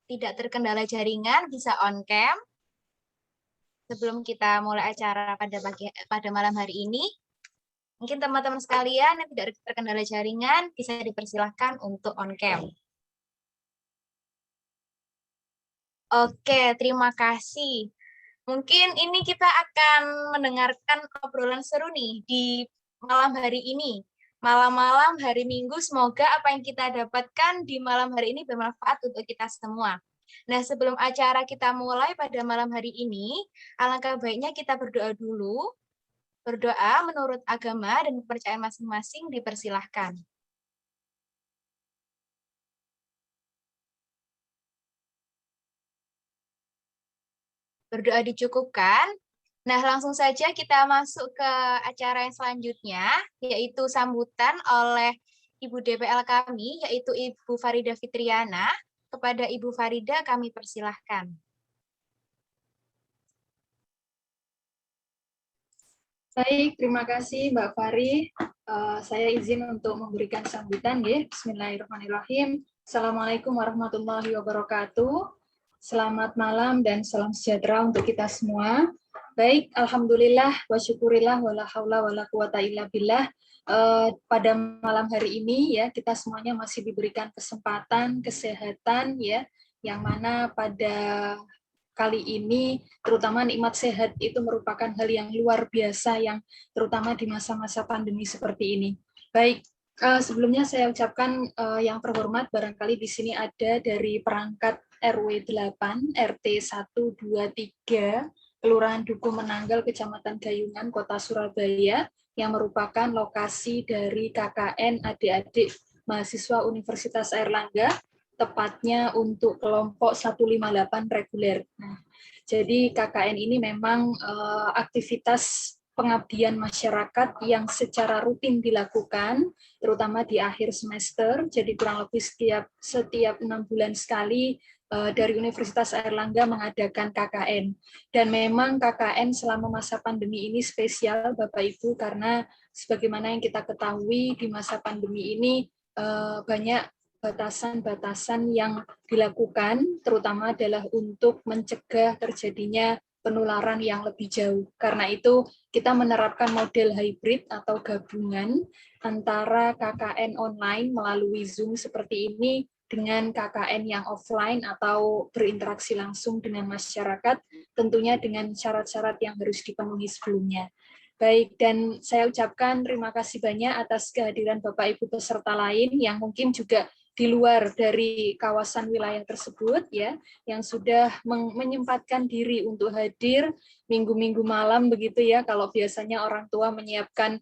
tidak terkendala jaringan bisa on cam. Sebelum kita mulai acara pada malam hari ini, mungkin teman-teman sekalian yang tidak terkendala jaringan bisa dipersilahkan untuk on cam. Oke, terima kasih. Mungkin ini kita akan mendengarkan obrolan seru nih di malam hari ini. Malam-malam hari Minggu, semoga apa yang kita dapatkan di malam hari ini bermanfaat untuk kita semua. Nah, sebelum acara kita mulai pada malam hari ini, alangkah baiknya kita berdoa dulu. Berdoa menurut agama dan kepercayaan masing-masing dipersilahkan. Berdoa dicukupkan. Nah, langsung saja kita masuk ke acara yang selanjutnya, yaitu sambutan oleh Ibu DPL kami, yaitu Ibu Farida Fitriana. Kepada Ibu Farida kami persilahkan. Baik, terima kasih Mbak Fari. Saya izin untuk memberikan sambutan ya. Bismillahirrahmanirrahim. Assalamualaikum warahmatullahi wabarakatuh. Selamat malam dan salam sejahtera untuk kita semua. Baik, alhamdulillah wa syukurillah wala haula wala quwata illa billah. Pada malam hari ini ya kita semuanya masih diberikan kesempatan, kesehatan ya, yang mana pada kali ini terutama nikmat sehat itu merupakan hal yang luar biasa yang terutama di masa-masa pandemi seperti ini. Baik, sebelumnya saya ucapkan yang terhormat, barangkali di sini ada dari perangkat RW 8 RT 123 Kelurahan Dukuh Menanggal, Kecamatan Gayungan, Kota Surabaya, yang merupakan lokasi dari KKN adik-adik mahasiswa Universitas Airlangga, tepatnya untuk kelompok 158 reguler. Nah, jadi KKN ini memang aktivitas pengabdian masyarakat yang secara rutin dilakukan, terutama di akhir semester. Jadi kurang lebih setiap 6 bulan sekali dari Universitas Airlangga mengadakan KKN. Dan memang KKN selama masa pandemi ini spesial, Bapak Ibu, karena sebagaimana yang kita ketahui di masa pandemi ini banyak batasan-batasan yang dilakukan, terutama adalah untuk mencegah terjadinya penularan yang lebih jauh. Karena itu, kita menerapkan model hybrid atau gabungan antara KKN online melalui Zoom seperti ini dengan KKN yang offline atau berinteraksi langsung dengan masyarakat, tentunya dengan syarat-syarat yang harus dipenuhi sebelumnya. Baik, dan saya ucapkan terima kasih banyak atas kehadiran Bapak Ibu peserta lain yang mungkin juga di luar dari kawasan wilayah tersebut ya, yang sudah menyempatkan diri untuk hadir minggu-minggu malam begitu ya, kalau biasanya orang tua menyiapkan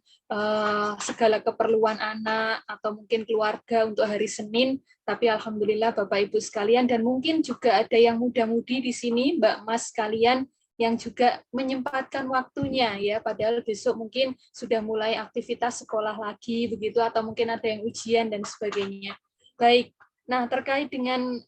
segala keperluan anak atau mungkin keluarga untuk hari Senin, tapi alhamdulillah Bapak Ibu sekalian, dan mungkin juga ada yang muda-mudi di sini, Mbak Mas sekalian, yang juga menyempatkan waktunya ya, padahal besok mungkin sudah mulai aktivitas sekolah lagi begitu, atau mungkin ada yang ujian dan sebagainya. Baik, nah terkait dengan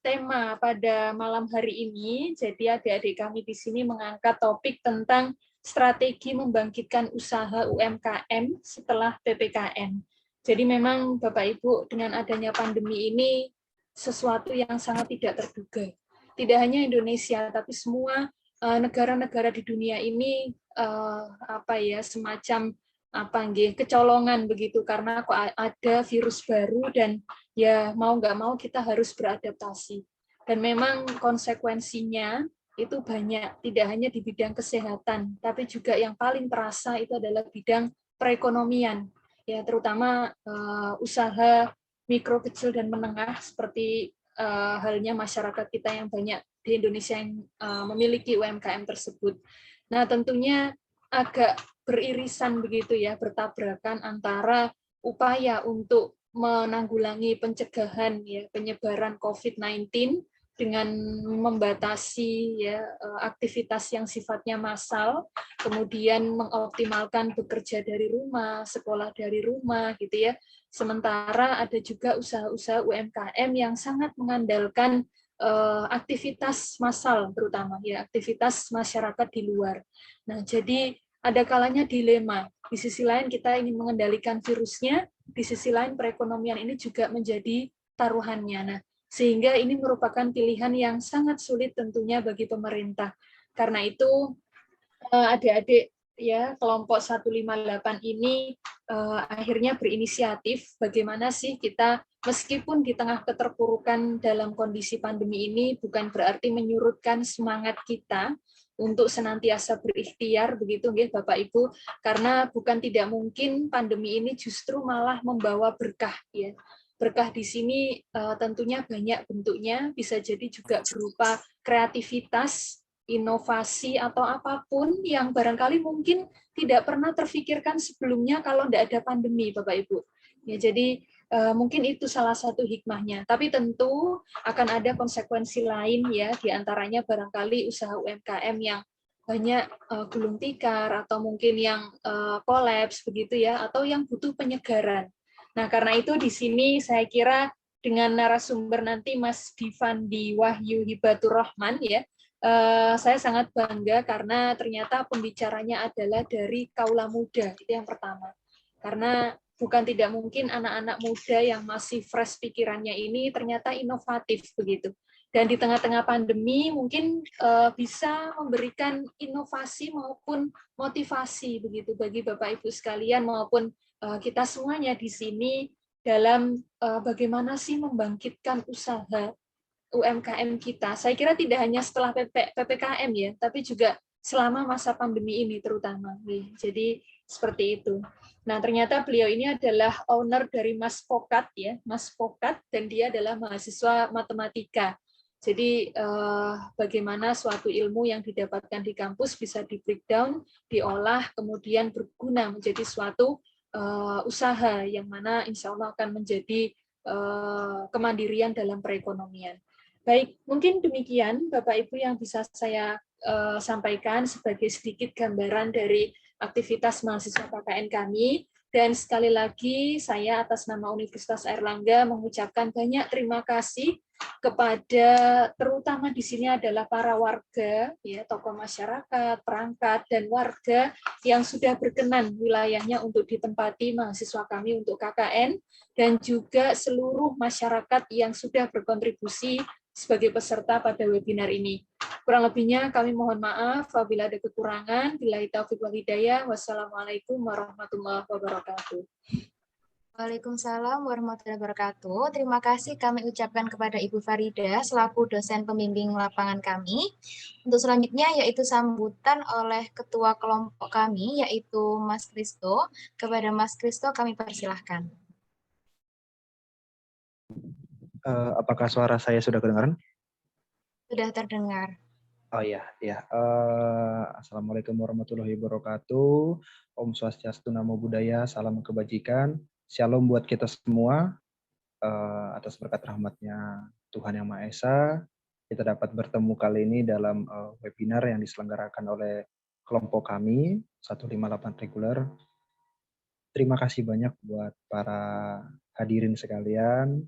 tema pada malam hari ini, jadi adik-adik kami di sini mengangkat topik tentang strategi membangkitkan usaha UMKM setelah PPKM. Jadi memang Bapak Ibu, dengan adanya pandemi ini sesuatu yang sangat tidak terduga. Tidak hanya Indonesia, tapi semua negara-negara di dunia ini semacam kecolongan begitu, karena kok ada virus baru dan ya mau nggak mau kita harus beradaptasi. Dan memang konsekuensinya itu banyak, tidak hanya di bidang kesehatan, tapi juga yang paling terasa itu adalah bidang perekonomian, ya terutama usaha mikro, kecil, dan menengah seperti halnya masyarakat kita yang banyak di Indonesia yang memiliki UMKM tersebut. Nah, tentunya agak beririsan begitu ya, bertabrakan antara upaya untuk menanggulangi pencegahan ya penyebaran COVID-19 dengan membatasi ya aktivitas yang sifatnya massal, kemudian mengoptimalkan bekerja dari rumah, sekolah dari rumah gitu ya. Sementara ada juga usaha-usaha UMKM yang sangat mengandalkan aktivitas massal, terutama ya aktivitas masyarakat di luar. Nah, jadi ada kalanya dilema. Di sisi lain kita ingin mengendalikan virusnya, di sisi lain perekonomian ini juga menjadi taruhannya. Nah, sehingga ini merupakan pilihan yang sangat sulit tentunya bagi pemerintah. Karena itu adik-adik ya kelompok 158 ini akhirnya berinisiatif bagaimana sih kita meskipun di tengah keterpurukan dalam kondisi pandemi ini bukan berarti menyurutkan semangat kita untuk senantiasa berikhtiar begitu nggih Bapak Ibu, karena bukan tidak mungkin pandemi ini justru malah membawa berkah ya. Berkah di sini tentunya banyak bentuknya, bisa jadi juga berupa kreativitas, inovasi atau apapun yang barangkali mungkin tidak pernah terfikirkan sebelumnya kalau tidak ada pandemi, Bapak Ibu. Ya, jadi mungkin itu salah satu hikmahnya. Tapi tentu akan ada konsekuensi lain ya, diantaranya barangkali usaha UMKM yang banyak gulung tikar atau mungkin yang kolaps begitu ya, atau yang butuh penyegaran. Nah, karena itu di sini saya kira dengan narasumber nanti Mas Divandi Wahyu Hibatur Rahman ya, saya sangat bangga karena ternyata pembicaranya adalah dari kaula muda, itu yang pertama. Karena bukan tidak mungkin anak-anak muda yang masih fresh pikirannya ini ternyata inovatif begitu. Dan di tengah-tengah pandemi mungkin bisa memberikan inovasi maupun motivasi begitu bagi Bapak Ibu sekalian maupun kita semuanya di sini dalam bagaimana sih membangkitkan usaha UMKM kita. Saya kira tidak hanya setelah PPKM ya, tapi juga selama masa pandemi ini terutama. Jadi seperti itu. Nah, ternyata beliau ini adalah owner dari Mas Pokat ya, Mas Pokat, dan dia adalah mahasiswa matematika. Jadi bagaimana suatu ilmu yang didapatkan di kampus bisa di breakdown, diolah, kemudian berguna menjadi suatu usaha yang mana insya Allah akan menjadi kemandirian dalam perekonomian. Baik, mungkin demikian Bapak Ibu yang bisa saya sampaikan sebagai sedikit gambaran dari aktivitas mahasiswa KKN kami. Dan sekali lagi saya atas nama Universitas Airlangga mengucapkan banyak terima kasih kepada terutama di sini adalah para warga, ya tokoh masyarakat, perangkat dan warga yang sudah berkenan wilayahnya untuk ditempati mahasiswa kami untuk KKN dan juga seluruh masyarakat yang sudah berkontribusi sebagai peserta pada webinar ini. Kurang lebihnya kami mohon maaf apabila ada kekurangan. Billahi taufiq wal hidayah. Wassalamualaikum warahmatullahi wabarakatuh. Waalaikumsalam warahmatullahi wabarakatuh. Terima kasih kami ucapkan kepada Ibu Farida selaku dosen pembimbing lapangan kami. Untuk selanjutnya yaitu sambutan oleh ketua kelompok kami yaitu Mas Kristo. Kepada Mas Kristo kami persilahkan. Apakah suara saya sudah kedengaran? Sudah terdengar. Oh iya, ya. Assalamualaikum warahmatullahi wabarakatuh. Om Swastiastu, Namo Buddhaya, salam kebajikan. Shalom buat kita semua. Atas berkat rahmatnya Tuhan Yang Maha Esa, kita dapat bertemu kali ini dalam webinar yang diselenggarakan oleh kelompok kami, 158 reguler. Terima kasih banyak buat para hadirin sekalian,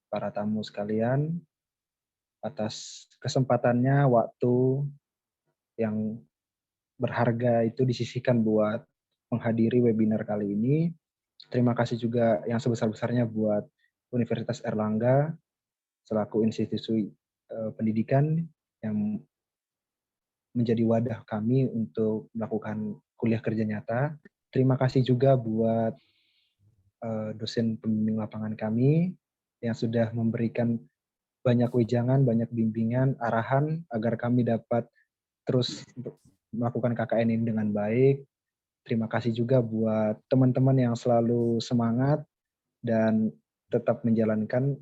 para tamu sekalian, atas kesempatannya, waktu yang berharga itu disisihkan buat menghadiri webinar kali ini. Terima kasih juga yang sebesar-besarnya buat Universitas Airlangga selaku institusi pendidikan yang menjadi wadah kami untuk melakukan kuliah kerja nyata. Terima kasih juga buat dosen pembimbing lapangan kami yang sudah memberikan banyak wejangan, banyak bimbingan, arahan agar kami dapat terus melakukan KKN ini dengan baik. Terima kasih juga buat teman-teman yang selalu semangat dan tetap menjalankan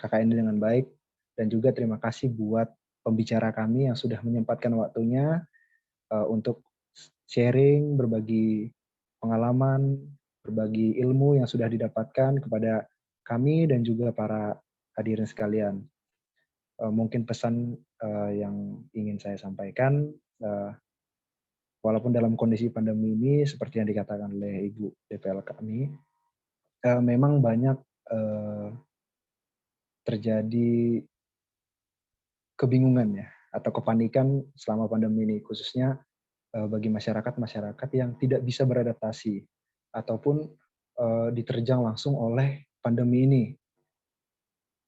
KKN ini dengan baik. Dan juga terima kasih buat pembicara kami yang sudah menyempatkan waktunya untuk sharing, berbagi pengalaman, berbagi ilmu yang sudah didapatkan kepada kami dan juga para hadirin sekalian. Mungkin pesan yang ingin saya sampaikan, walaupun dalam kondisi pandemi ini, seperti yang dikatakan oleh Ibu DPL kami, memang banyak terjadi kebingungan ya, atau kepanikan selama pandemi ini, khususnya bagi masyarakat yang tidak bisa beradaptasi, ataupun diterjang langsung oleh pandemi ini.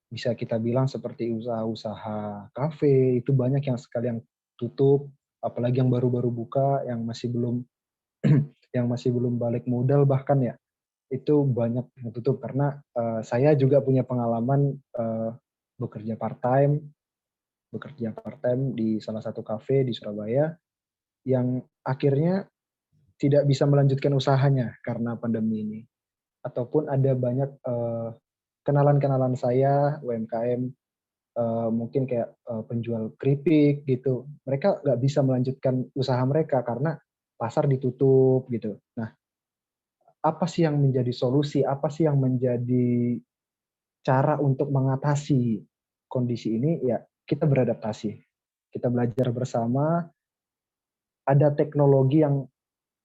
bisa kita bilang seperti usaha-usaha kafe, itu banyak yang sekali yang tutup, apalagi yang baru-baru buka, yang masih belum yang masih belum balik modal bahkan ya, itu banyak yang tutup karena saya juga punya pengalaman bekerja part-time di salah satu kafe di Surabaya yang akhirnya tidak bisa melanjutkan usahanya karena pandemi ini. Ataupun ada banyak kenalan-kenalan saya UMKM mungkin kayak penjual keripik gitu. Mereka nggak bisa melanjutkan usaha mereka karena pasar ditutup gitu. Nah, apa sih yang menjadi solusi? Apa sih yang menjadi cara untuk mengatasi kondisi ini? Ya, kita beradaptasi. Kita belajar bersama. Ada teknologi yang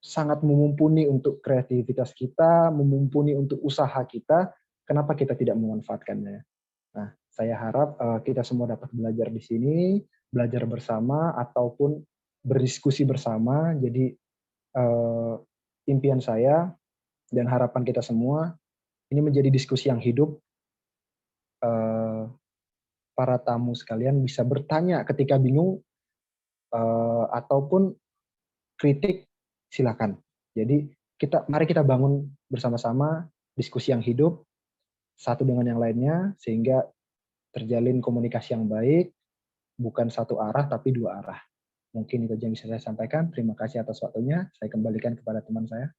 sangat mumpuni untuk kreativitas kita, mumpuni untuk usaha kita. Kenapa kita tidak memanfaatkannya? Nah, saya harap kita semua dapat belajar di sini, belajar bersama ataupun berdiskusi bersama. Jadi impian saya dan harapan kita semua ini menjadi diskusi yang hidup. Para tamu sekalian bisa bertanya ketika bingung ataupun kritik, silakan. Jadi mari kita bangun bersama-sama diskusi yang hidup satu dengan yang lainnya sehingga terjalin komunikasi yang baik, bukan satu arah tapi dua arah. Mungkin itu yang bisa saya sampaikan. Terima kasih atas waktunya. Saya kembalikan kepada teman saya.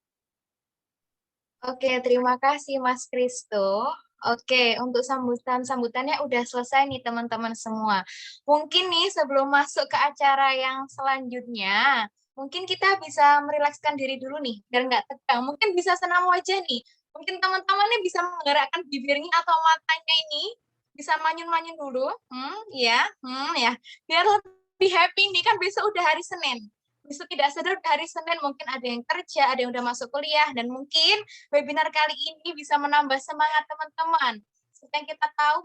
Oke, terima kasih Mas Kristo. Oke, untuk sambutannya udah selesai nih teman-teman semua. Mungkin nih sebelum masuk ke acara yang selanjutnya, mungkin kita bisa merilekskan diri dulu nih, biar nggak tegang. Mungkin bisa senam wajah nih. Mungkin teman-teman nih bisa menggerakkan bibirnya atau matanya ini, bisa manyun-manyun dulu. Ya. Biar lebih happy nih, kan besok udah hari Senin. Besok tidak sadar hari Senin mungkin ada yang kerja, ada yang udah masuk kuliah, dan mungkin webinar kali ini bisa menambah semangat teman-teman. Seperti yang kita tahu,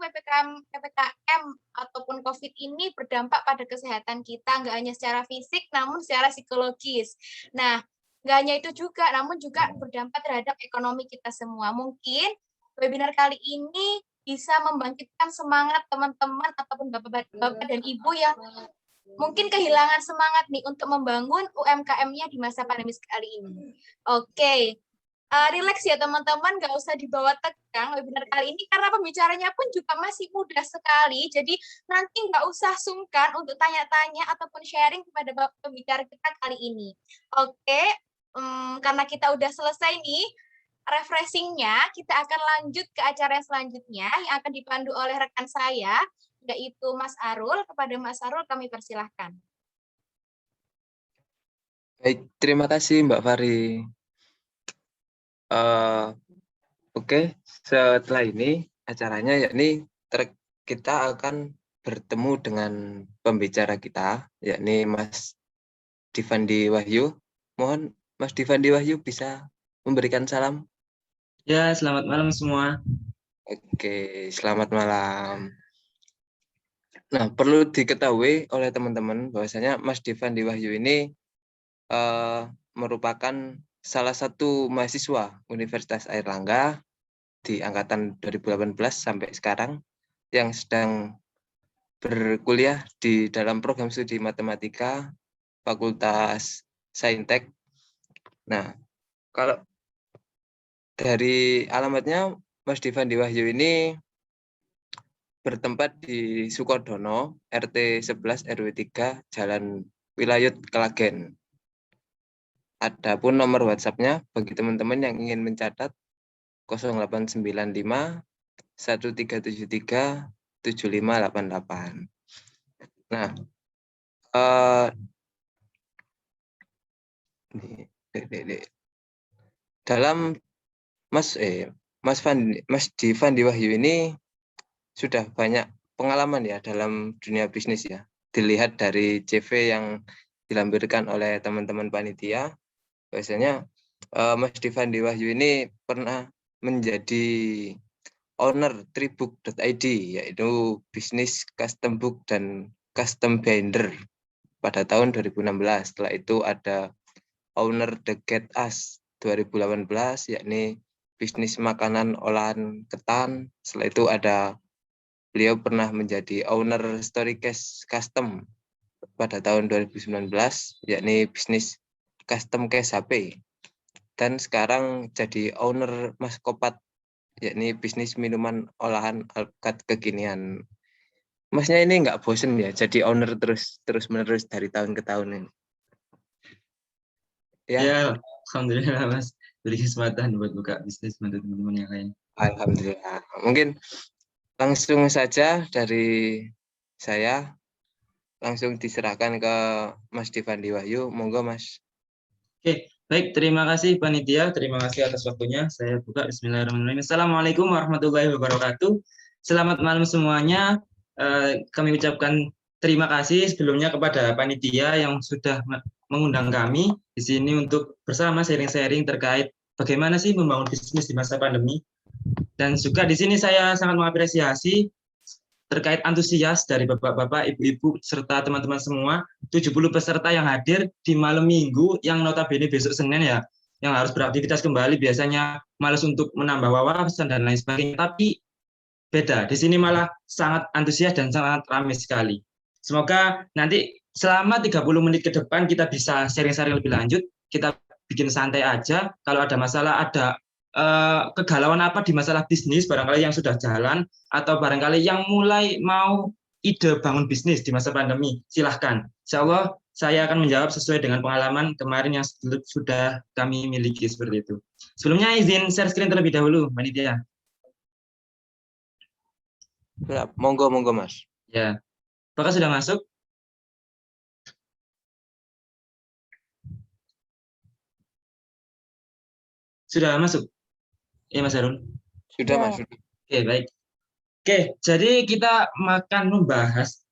PPKM ataupun COVID ini berdampak pada kesehatan kita, nggak hanya secara fisik, namun secara psikologis. Nah, nggak hanya itu juga, namun juga berdampak terhadap ekonomi kita semua. Mungkin webinar kali ini bisa membangkitkan semangat teman-teman ataupun bapak-bapak dan ibu yang mungkin kehilangan semangat nih untuk membangun UMKM-nya di masa pandemi kali ini. Oke, relax ya teman-teman, nggak usah dibawa tegang webinar kali ini karena pembicaranya pun juga masih mudah sekali. Jadi nanti nggak usah sungkan untuk tanya-tanya ataupun sharing kepada pembicara kita kali ini. Oke, karena kita udah selesai nih refreshing-nya, kita akan lanjut ke acara yang selanjutnya yang akan dipandu oleh rekan saya, yaitu Mas Arul. Kepada Mas Arul kami persilahkan. Baik, terima kasih Mbak Fari. Oke, setelah ini acaranya yakni kita akan bertemu dengan pembicara kita, yakni Mas Divandi Wahyu. Mohon Mas Divandi Wahyu bisa memberikan salam. Ya, selamat malam semua. Oke, selamat malam. Nah, perlu diketahui oleh teman-teman bahwasanya Mas Divandi Wahyu ini merupakan salah satu mahasiswa Universitas Airlangga di angkatan 2018 sampai sekarang yang sedang berkuliah di dalam program studi matematika Fakultas Saintek. Nah, kalau dari alamatnya Mas Divandi Wahyu ini bertempat di Sukodono, RT 11 RW 3, Jalan Wilayut Klagen. Adapun nomor WhatsApp-nya bagi teman-teman yang ingin mencatat 0895 1373 7588. Nah, dalam Mas Divandi Wahyu ini sudah banyak pengalaman ya dalam dunia bisnis ya. Dilihat dari CV yang dilampirkan oleh teman-teman panitia, biasanya Mas Divandi Wahyu ini pernah menjadi owner Tribook.id, yaitu bisnis custom book dan custom binder pada tahun 2016. Setelah itu ada owner The Get Us 2018, yakni bisnis makanan olahan ketan. Setelah itu ada beliau pernah menjadi owner Storycase Custom pada tahun 2019, yakni bisnis custom case HP. Dan sekarang jadi owner Maskopat, yakni bisnis minuman olahan alpukat kekinian. Masnya ini nggak bosen ya jadi owner terus menerus dari tahun ke tahun ini? Ya, alhamdulillah Mas, beri kesempatan buat buka bisnis bantu teman-teman yang lain. Alhamdulillah. Mungkin langsung saja dari saya langsung diserahkan ke Mas Divandi Wahyu. Monggo Mas. Oke, baik, terima kasih panitia, terima kasih atas waktunya. Saya buka Bismillahirrahmanirrahim. Assalamualaikum warahmatullahi wabarakatuh. Selamat malam semuanya. Kami ucapkan terima kasih sebelumnya kepada panitia yang sudah mengundang kami di sini untuk bersama sharing-sharing terkait bagaimana sih membangun bisnis di masa pandemi. Dan juga di sini saya sangat mengapresiasi terkait antusias dari bapak-bapak, ibu-ibu, serta teman-teman semua, 70 peserta yang hadir di malam minggu, yang notabene besok Senin ya, yang harus beraktivitas kembali, biasanya malas untuk menambah wawasan dan lain sebagainya, tapi beda, di sini malah sangat antusias dan sangat ramai sekali. Semoga nanti selama 30 menit ke depan kita bisa sharing-sharing lebih lanjut, kita bikin santai aja, kalau ada masalah, ada kegalauan apa di masalah bisnis, barangkali yang sudah jalan, atau barangkali yang mulai mau ide bangun bisnis di masa pandemi, silahkan. Insya Allah saya akan menjawab sesuai dengan pengalaman kemarin yang sudah kami miliki seperti itu. Sebelumnya izin share screen terlebih dahulu, panitia. Monggo Mas. Ya, apakah sudah masuk? Sudah masuk? Ya Mas Harun? Sudah Mas. Oke, baik. Oke, jadi kita akan membahas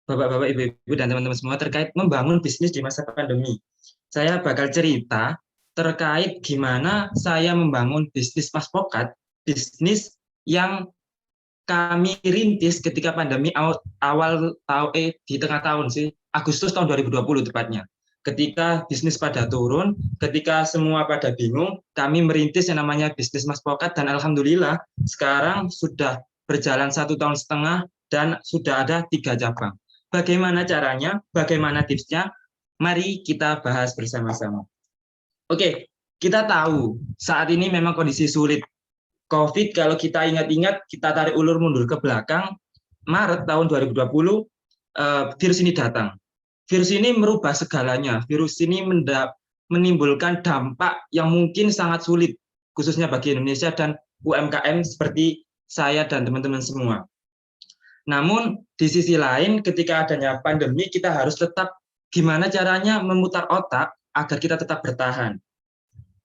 Bapak-bapak, Ibu-ibu, dan teman-teman semua terkait membangun bisnis di masa pandemi. Saya bakal cerita terkait gimana saya membangun bisnis Maskopat, bisnis yang kami rintis ketika pandemi di tengah tahun sih, Agustus tahun 2020 tepatnya. Ketika bisnis pada turun, ketika semua pada bingung, kami merintis yang namanya bisnis Maskopat, dan alhamdulillah sekarang sudah berjalan 1,5 tahun dan sudah ada 3 cabang. Bagaimana caranya? Bagaimana tipsnya? Mari kita bahas bersama-sama. Oke, kita tahu saat ini memang kondisi sulit. COVID, kalau kita ingat-ingat, kita tarik ulur mundur ke belakang, Maret tahun 2020, virus ini datang. Virus ini merubah segalanya. Virus ini menimbulkan dampak yang mungkin sangat sulit, khususnya bagi Indonesia dan UMKM seperti saya dan teman-teman semua. Namun, di sisi lain, ketika adanya pandemi, kita harus tetap gimana caranya memutar otak agar kita tetap bertahan.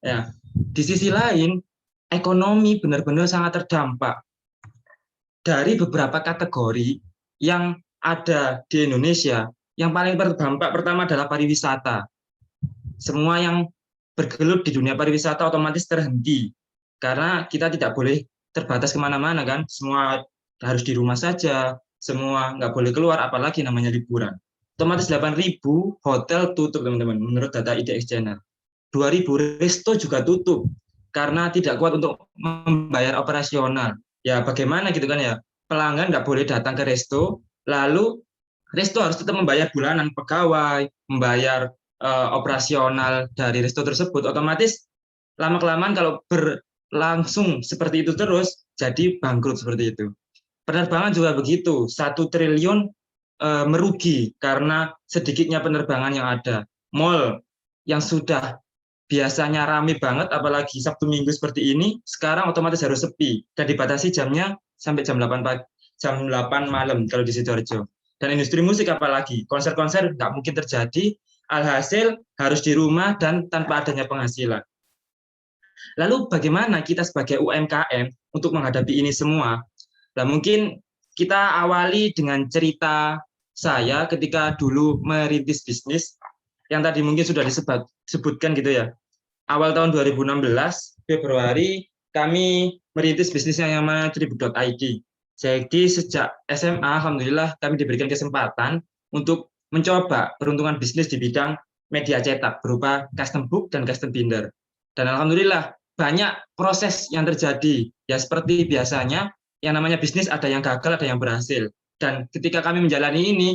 Ya, di sisi lain, ekonomi benar-benar sangat terdampak. Dari beberapa kategori yang ada di Indonesia, yang paling terdampak pertama adalah pariwisata. Semua yang bergelut di dunia pariwisata otomatis terhenti, karena kita tidak boleh terbatas kemana-mana kan, semua harus di rumah saja, semua nggak boleh keluar, apalagi namanya liburan. Otomatis 8.000 hotel tutup teman-teman, menurut data IDX Channel. 2.000 resto juga tutup, karena tidak kuat untuk membayar operasional. Ya bagaimana gitu kan ya, pelanggan nggak boleh datang ke resto, lalu resto harus tetap membayar bulanan pegawai, membayar operasional dari resto tersebut, otomatis lama-kelamaan kalau berlangsung seperti itu terus, jadi bangkrut seperti itu. Penerbangan juga begitu, 1 triliun merugi karena sedikitnya penerbangan yang ada. Mall yang sudah biasanya ramai banget, apalagi Sabtu Minggu seperti ini, sekarang otomatis harus sepi dan dibatasi jamnya sampai jam 8 malam kalau di Sidoarjo. Dan industri musik apalagi, konser-konser nggak mungkin terjadi, alhasil harus di rumah dan tanpa adanya penghasilan. Lalu bagaimana kita sebagai UMKM untuk menghadapi ini semua? Nah, mungkin kita awali dengan cerita saya ketika dulu merintis bisnis, yang tadi mungkin sudah disebutkan gitu ya. Awal tahun 2016, Februari, kami merintis bisnis yang namanya Tribuk.id. Jadi sejak SMA, alhamdulillah kami diberikan kesempatan untuk mencoba peruntungan bisnis di bidang media cetak berupa custom book dan custom binder. Dan alhamdulillah banyak proses yang terjadi. Ya seperti biasanya, yang namanya bisnis ada yang gagal, ada yang berhasil. Dan ketika kami menjalani ini,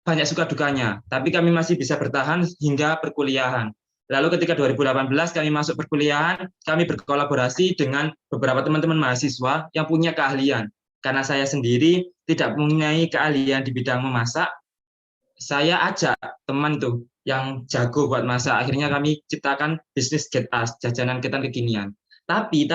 banyak suka dukanya, tapi kami masih bisa bertahan hingga perkuliahan. Lalu ketika 2018 kami masuk perkuliahan, kami berkolaborasi dengan beberapa teman-teman mahasiswa yang punya keahlian. Karena saya sendiri tidak mempunyai keahlian di bidang memasak, saya ajak teman tuh yang jago buat masak. Akhirnya kami ciptakan bisnis Get Us, jajanan ketan kekinian. Tapi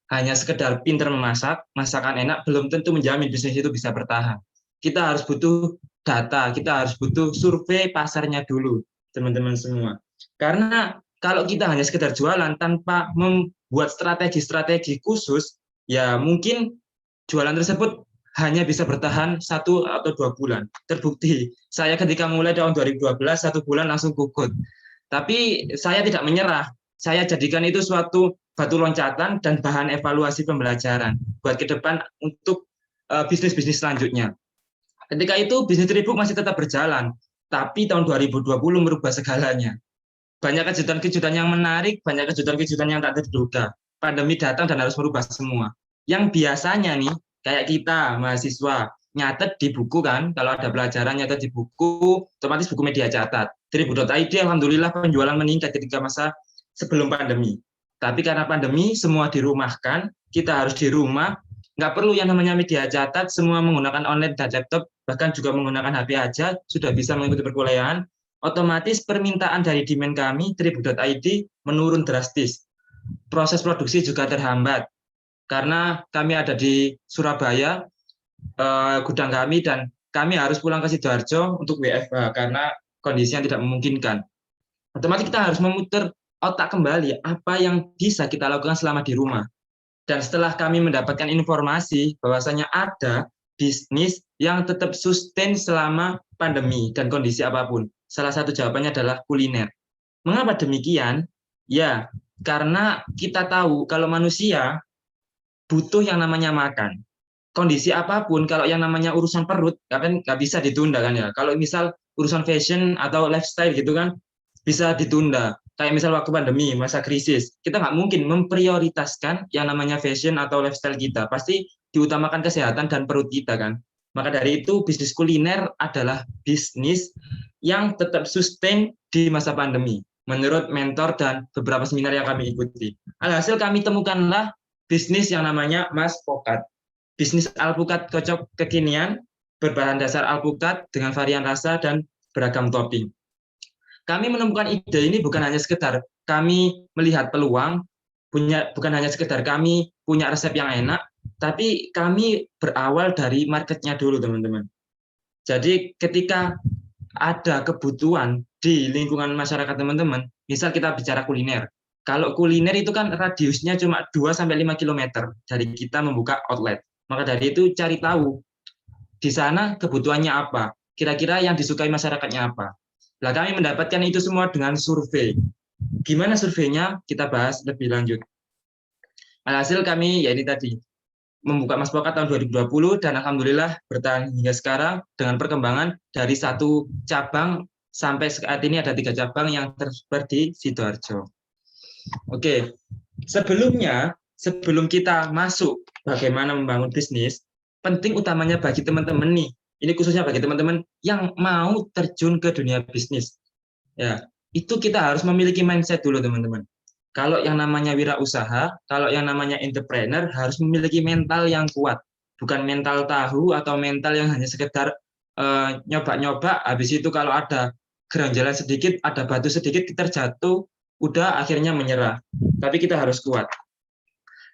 hanya sekedar pinter memasak, masakan enak belum tentu menjamin bisnis itu bisa bertahan. Kita harus butuh data, kita harus butuh survei pasarnya dulu, teman-teman semua. Karena kalau kita hanya sekedar jualan tanpa membuat strategi-strategi khusus, ya mungkin jualan tersebut hanya bisa bertahan 1 atau 2 bulan. Terbukti, saya ketika mulai tahun 2012, 1 bulan langsung gugur. Tapi saya tidak menyerah. Saya jadikan itu suatu batu loncatan dan bahan evaluasi pembelajaran buat ke depan untuk bisnis-bisnis selanjutnya. Ketika itu bisnis Tribook masih tetap berjalan, tapi tahun 2020 merubah segalanya. Banyak kejutan-kejutan yang menarik, banyak kejutan-kejutan yang tak terduga. Pandemi datang dan harus merubah semua. Yang biasanya nih, kayak kita mahasiswa nyatet di buku kan, kalau ada pelajaran nyatet di buku, otomatis buku media catat. Tribook.id alhamdulillah penjualan meningkat ketika masa sebelum pandemi. Tapi karena pandemi semua dirumahkan, kita harus di rumah, nggak perlu yang namanya media catat, semua menggunakan online dan laptop, bahkan juga menggunakan HP aja, sudah bisa mengikuti perkuliahan. Otomatis permintaan dari demand kami, Tribook.id, menurun drastis. Proses produksi juga terhambat, karena kami ada di Surabaya, gudang kami, dan kami harus pulang ke Sidoarjo untuk WFH, karena kondisinya tidak memungkinkan. Otomatis kita harus memutar otak kembali, apa yang bisa kita lakukan selama di rumah. Dan setelah kami mendapatkan informasi bahwasanya ada bisnis yang tetap sustain selama pandemi dan kondisi apapun. Salah satu jawabannya adalah kuliner. Mengapa demikian? Ya, karena kita tahu kalau manusia butuh yang namanya makan. Kondisi apapun, kalau yang namanya urusan perut, nggak bisa ditunda kan ya. Kalau misal urusan fashion atau lifestyle gitu kan, bisa ditunda. Kayak misal waktu pandemi, masa krisis, kita nggak mungkin memprioritaskan yang namanya fashion atau lifestyle kita. Pasti diutamakan kesehatan dan perut kita kan. Maka dari itu, bisnis kuliner adalah bisnis yang tetap sustain di masa pandemi, menurut mentor dan beberapa seminar yang kami ikuti. Alhasil kami temukanlah bisnis yang namanya Mas Pokat. Bisnis alpukat kocok kekinian, berbahan dasar alpukat dengan varian rasa dan beragam topping. Kami menemukan ide ini bukan hanya sekedar kami melihat peluang, bukan hanya sekedar kami punya resep yang enak, tapi kami berawal dari marketnya dulu, teman-teman. Jadi ketika ada kebutuhan di lingkungan masyarakat, teman-teman, misal kita bicara kuliner. Kalau kuliner itu kan radiusnya cuma 2-5 km dari kita membuka outlet. Maka dari itu cari tahu di sana kebutuhannya apa, kira-kira yang disukai masyarakatnya apa. Nah, kami mendapatkan itu semua dengan survei. Gimana surveinya? Kita bahas lebih lanjut. Alhasil kami, ya ini tadi, membuka Mas Pokat tahun 2020, dan alhamdulillah bertahan hingga sekarang dengan perkembangan dari 1 cabang sampai saat ini ada 3 cabang yang tersebar di Sidoarjo. Oke, sebelum kita masuk bagaimana membangun bisnis, penting utamanya bagi teman-teman nih, ini khususnya bagi teman-teman yang mau terjun ke dunia bisnis. Ya, itu kita harus memiliki mindset dulu, teman-teman. Kalau yang namanya wirausaha, kalau yang namanya entrepreneur harus memiliki mental yang kuat. Bukan mental tahu atau mental yang hanya sekedar nyoba-nyoba, habis itu kalau ada geranjalan sedikit, ada batu sedikit, kita terjatuh, udah akhirnya menyerah. Tapi kita harus kuat.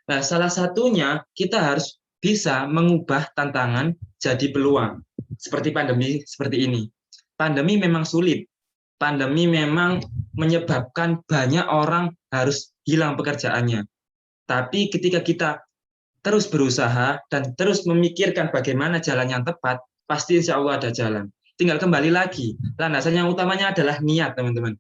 Nah, salah satunya kita harus bisa mengubah tantangan jadi peluang. Seperti pandemi seperti ini. Pandemi memang sulit. Pandemi memang menyebabkan banyak orang harus hilang pekerjaannya. Tapi ketika kita terus berusaha dan terus memikirkan bagaimana jalan yang tepat, pasti insya Allah ada jalan. Tinggal kembali lagi, landasan yang utamanya adalah niat, teman-teman.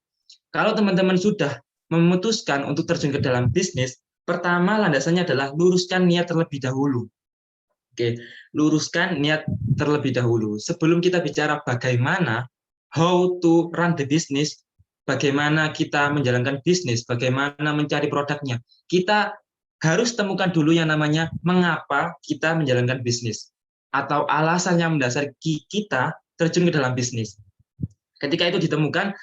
Kalau teman-teman sudah memutuskan untuk terjun ke dalam bisnis, pertama landasannya adalah luruskan niat terlebih dahulu. Oke, luruskan niat terlebih dahulu. Sebelum kita bicara bagaimana, how to run the business, bagaimana kita menjalankan bisnis, bagaimana mencari produknya, kita harus temukan dulu yang namanya mengapa kita menjalankan bisnis atau alasan yang mendasari kita terjun ke dalam bisnis. Ketika itu ditemukan,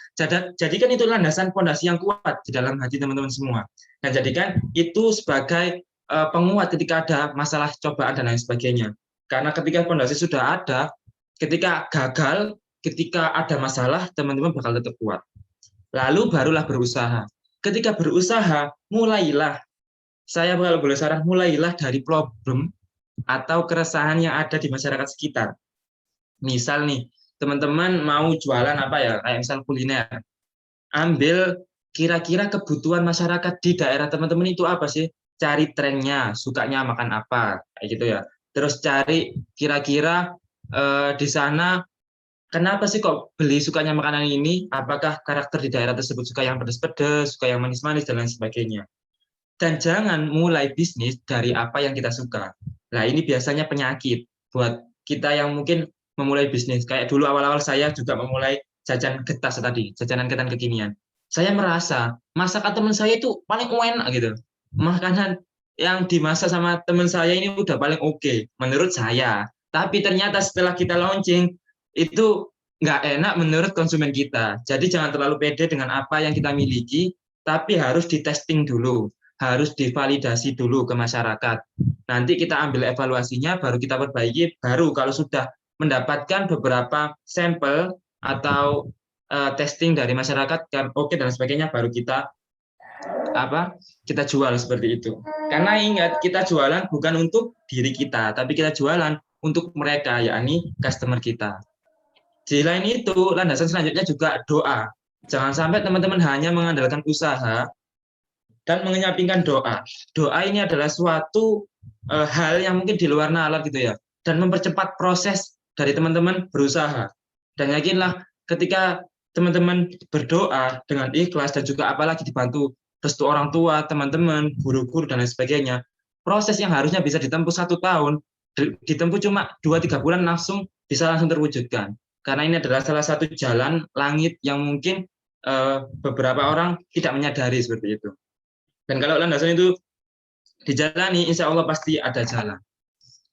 jadikan itu landasan fondasi yang kuat di dalam hati teman-teman semua. Dan jadikan itu sebagai penguat ketika ada masalah cobaan dan lain sebagainya. Karena ketika fondasi sudah ada, ketika gagal, ketika ada masalah, teman-teman bakal tetap kuat. Lalu barulah berusaha. Ketika berusaha, mulailah. Saya kalau boleh saran, mulailah dari problem atau keresahan yang ada di masyarakat sekitar. Misal nih, teman-teman mau jualan apa ya, kayak misal kuliner. Ambil kira-kira kebutuhan masyarakat di daerah teman-teman itu apa sih? Cari trennya, sukanya makan apa, kayak gitu ya. Terus cari kira-kira di sana kenapa sih kok beli sukanya makanan ini? Apakah karakter di daerah tersebut suka yang pedas-pedas, suka yang manis-manis, dan lain sebagainya. Dan jangan mulai bisnis dari apa yang kita suka. Nah, ini biasanya penyakit buat kita yang mungkin memulai bisnis. Kayak dulu awal-awal saya juga memulai jajan getas tadi, jajanan ketan kekinian. Saya merasa masakan teman saya itu paling enak gitu. Makanan yang dimasak sama teman saya ini udah paling oke, menurut saya. Tapi ternyata setelah kita launching, itu nggak enak menurut konsumen kita. Jadi jangan terlalu pede dengan apa yang kita miliki, tapi harus di-testing dulu, harus divalidasi dulu ke masyarakat. Nanti kita ambil evaluasinya, baru kita perbaiki, baru kalau sudah mendapatkan beberapa sampel atau testing dari masyarakat, oke dan sebagainya, baru kita jual seperti itu. Karena ingat, kita jualan bukan untuk diri kita, tapi kita jualan untuk mereka, yakni customer kita. Selain itu, landasan selanjutnya juga doa. Jangan sampai teman-teman hanya mengandalkan usaha dan menyampingkan doa. Doa ini adalah suatu hal yang mungkin di luar nalar gitu ya, dan mempercepat proses dari teman-teman berusaha. Dan yakinlah ketika teman-teman berdoa dengan ikhlas dan juga apalagi dibantu restu orang tua, teman-teman, guru-guru dan lain sebagainya, proses yang harusnya bisa ditempuh 1 tahun, ditempuh cuma 2-3 bulan bisa langsung terwujudkan. Karena ini adalah salah satu jalan langit yang mungkin beberapa orang tidak menyadari seperti itu. Dan kalau landasan itu dijalani, insya Allah pasti ada jalan.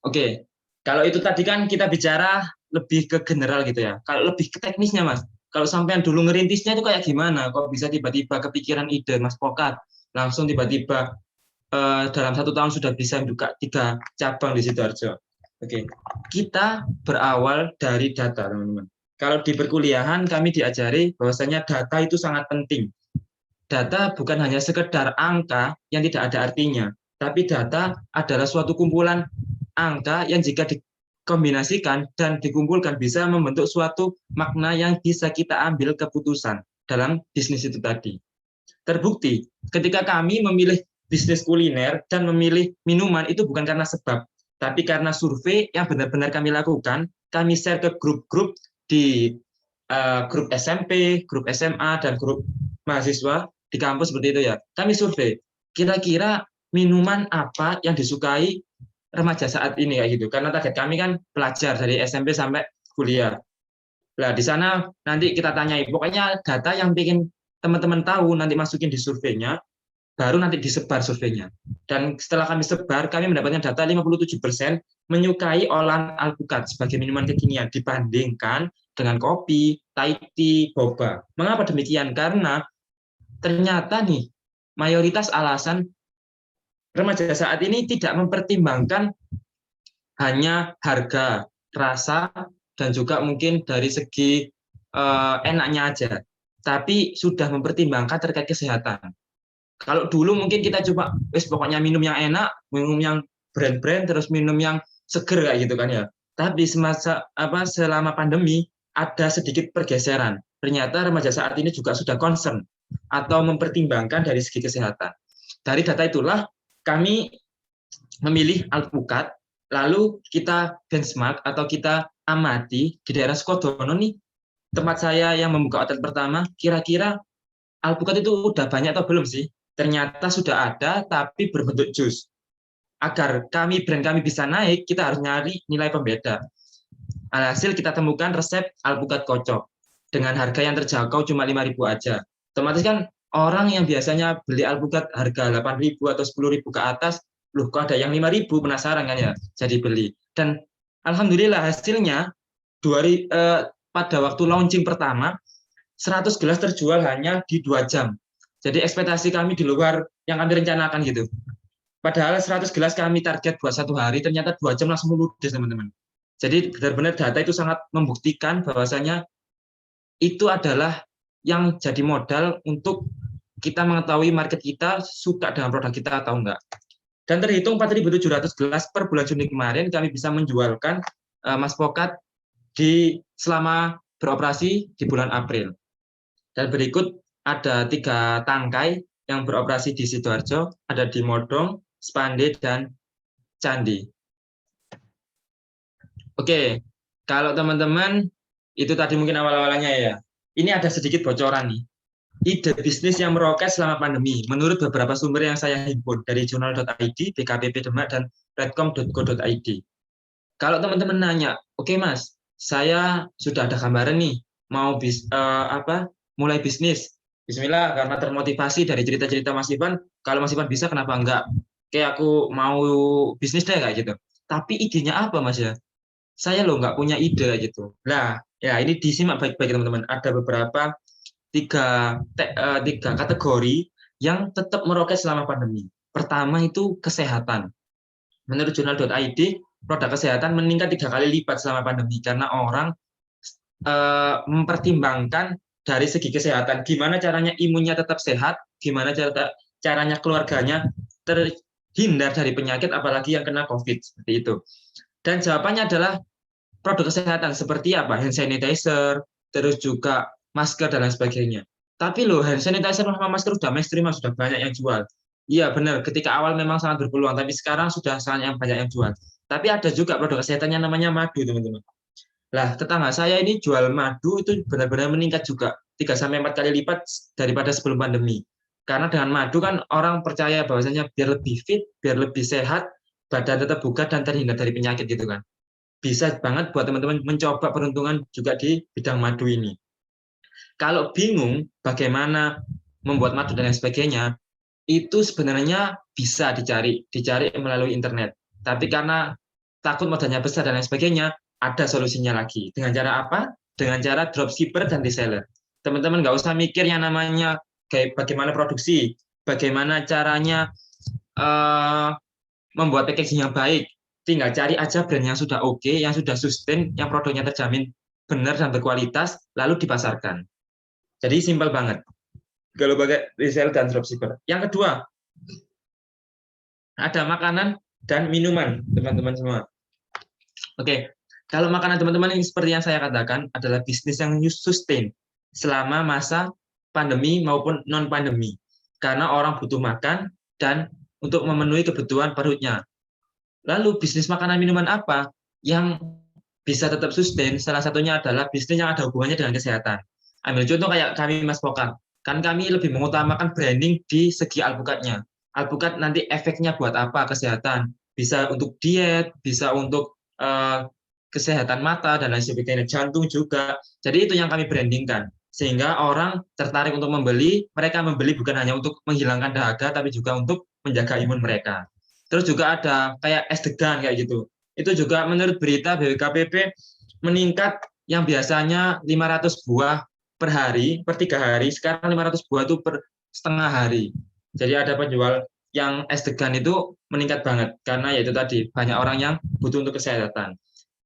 Oke, kalau itu tadi kan kita bicara lebih ke general gitu ya. Kalau lebih ke teknisnya, Mas, kalau sampean dulu ngerintisnya itu kayak gimana? Kok bisa tiba-tiba kepikiran ide, Mas Pokat, langsung tiba-tiba dalam 1 tahun sudah bisa buka 3 cabang di Sidoarjo. Oke, kita berawal dari data, teman-teman. Kalau di perkuliahan kami diajari bahwasanya data itu sangat penting. Data bukan hanya sekedar angka yang tidak ada artinya, tapi data adalah suatu kumpulan angka yang jika dikombinasikan dan dikumpulkan bisa membentuk suatu makna yang bisa kita ambil keputusan dalam bisnis itu tadi. Terbukti, ketika kami memilih bisnis kuliner dan memilih minuman itu bukan karena sebab, tapi karena survei yang benar-benar kami lakukan, kami share ke grup-grup di grup SMP, grup SMA, dan grup mahasiswa di kampus seperti itu ya. Kami survei, kira-kira minuman apa yang disukai remaja saat ini kayak gitu. Karena target kami kan pelajar dari SMP sampai kuliah. Nah, di sana nanti kita tanyai, pokoknya data yang bikin teman-teman tahu nanti masukin di surveinya, baru nanti disebar surveinya. Dan setelah kami sebar, kami mendapatkan data 57% menyukai olahan alpukat sebagai minuman kekinian dibandingkan dengan kopi, Thai tea, boba. Mengapa demikian? Karena ternyata nih, mayoritas alasan remaja saat ini tidak mempertimbangkan hanya harga, rasa, dan juga mungkin dari segi enaknya aja. Tapi sudah mempertimbangkan terkait kesehatan. Kalau dulu mungkin kita coba, pokoknya minum yang enak, minum yang brand-brand, terus minum yang seger kayak gitu kan ya. Tapi selama pandemi ada sedikit pergeseran. Ternyata remaja saat ini juga sudah concern atau mempertimbangkan dari segi kesehatan. Dari data itulah kami memilih alpukat, lalu kita benchmark atau kita amati di daerah Sukodono nih, tempat saya yang membuka outlet pertama, kira-kira alpukat itu udah banyak atau belum sih? Ternyata sudah ada, tapi berbentuk jus. Agar brand kami bisa naik, kita harus nyari nilai pembeda. Alhasil kita temukan resep alpukat kocok dengan harga yang terjangkau cuma 5.000 aja. Otomatis kan Orang yang biasanya beli alpukat harga 8.000 atau 10.000 ke atas, loh kok ada yang 5.000, penasaran kan ya, jadi beli. Dan alhamdulillah hasilnya pada waktu launching pertama 100 gelas terjual hanya di 2 jam. Jadi ekspektasi kami di luar yang kami rencanakan gitu. Padahal 100 gelas kami target buat 1 hari, ternyata 2 jam langsung ludes, teman-teman. Jadi benar-benar data itu sangat membuktikan bahwasanya itu adalah yang jadi modal untuk kita mengetahui market kita suka dengan produk kita atau enggak. Dan terhitung 4.700 gelas per bulan Juni kemarin, kami bisa menjualkan Mas Pokat selama beroperasi di bulan April. Dan berikut ada 3 tangkai yang beroperasi di Sidoarjo, ada di Modong, Spande, dan Candi. Oke, kalau teman-teman, itu tadi mungkin awal-awalnya ya. Ini ada sedikit bocoran nih. Ide bisnis yang meroket selama pandemi, menurut beberapa sumber yang saya himpun dari jurnal.id, BKPP Demak, dan redcom.go.id. Kalau teman-teman nanya, oke Mas, saya sudah ada gambaran nih, mau mulai bisnis. Bismillah, karena termotivasi dari cerita-cerita Mas Ivan, kalau Mas Ivan bisa, kenapa enggak? Oke, aku mau bisnis deh, kayak gitu. Tapi idenya apa Mas ya? Saya loh nggak punya ide gitu. Nah, ya ini disimak baik-baik teman-teman. Ada beberapa tiga kategori yang tetap meroket selama pandemi. Pertama itu kesehatan. Menurut jurnal.id, produk kesehatan meningkat 3 kali lipat selama pandemi karena orang mempertimbangkan dari segi kesehatan, gimana caranya imunnya tetap sehat, gimana caranya keluarganya terhindar dari penyakit, apalagi yang kena COVID, seperti itu. Dan jawabannya adalah produk kesehatan seperti apa? Hand sanitizer, terus juga masker dan lain sebagainya. Tapi loh, hand sanitizer sama masker sudah mainstream, sudah banyak yang jual. Iya benar, ketika awal memang sangat berpeluang, tapi sekarang sudah sangat banyak yang jual. Tapi ada juga produk kesehatan yang namanya madu, teman-teman. Lah, tetangga saya ini jual madu itu benar-benar meningkat juga 3-4 kali lipat daripada sebelum pandemi. Karena dengan madu kan orang percaya bahwasanya biar lebih fit, biar lebih sehat, badan tetap bugar dan terhindar dari penyakit gitu kan. Bisa banget buat teman-teman mencoba peruntungan juga di bidang madu ini. Kalau bingung bagaimana membuat madu dan lain sebagainya, itu sebenarnya bisa dicari melalui internet. Tapi karena takut modalnya besar dan lain sebagainya, ada solusinya lagi. Dengan cara apa? Dengan cara dropshipper dan reseller. Teman-teman nggak usah mikir yang namanya kayak bagaimana produksi, bagaimana caranya membuat packaging yang baik. Tinggal cari aja brand yang sudah oke, yang sudah sustain, yang produknya terjamin benar dan berkualitas, lalu dipasarkan. Jadi simpel banget. Kalau pakai reseller dan dropshipper. Yang kedua, ada makanan dan minuman, teman-teman semua. Oke, kalau makanan teman-teman ini seperti yang saya katakan adalah bisnis yang sustain selama masa pandemi maupun non-pandemi. Karena orang butuh makan dan untuk memenuhi kebutuhan perutnya. Lalu bisnis makanan minuman apa yang bisa tetap sustain? Salah satunya adalah bisnis yang ada hubungannya dengan kesehatan. Ambil contoh kayak kami Mas Pokat. Kan kami lebih mengutamakan branding di segi alpukatnya. Alpukat nanti efeknya buat apa? Kesehatan. Bisa untuk diet, bisa untuk kesehatan mata, dan lain sebagainya. Jantung juga. Jadi itu yang kami brandingkan. Sehingga orang tertarik untuk membeli. Mereka membeli bukan hanya untuk menghilangkan dahaga, tapi juga untuk menjaga imun mereka. Terus juga ada kayak es degan kayak gitu. Itu juga menurut berita BPKPP meningkat yang biasanya 500 buah per hari, per 3 hari, sekarang 500 buah itu per setengah hari. Jadi ada penjual yang es degan itu meningkat banget, karena yaitu tadi, banyak orang yang butuh untuk kesehatan.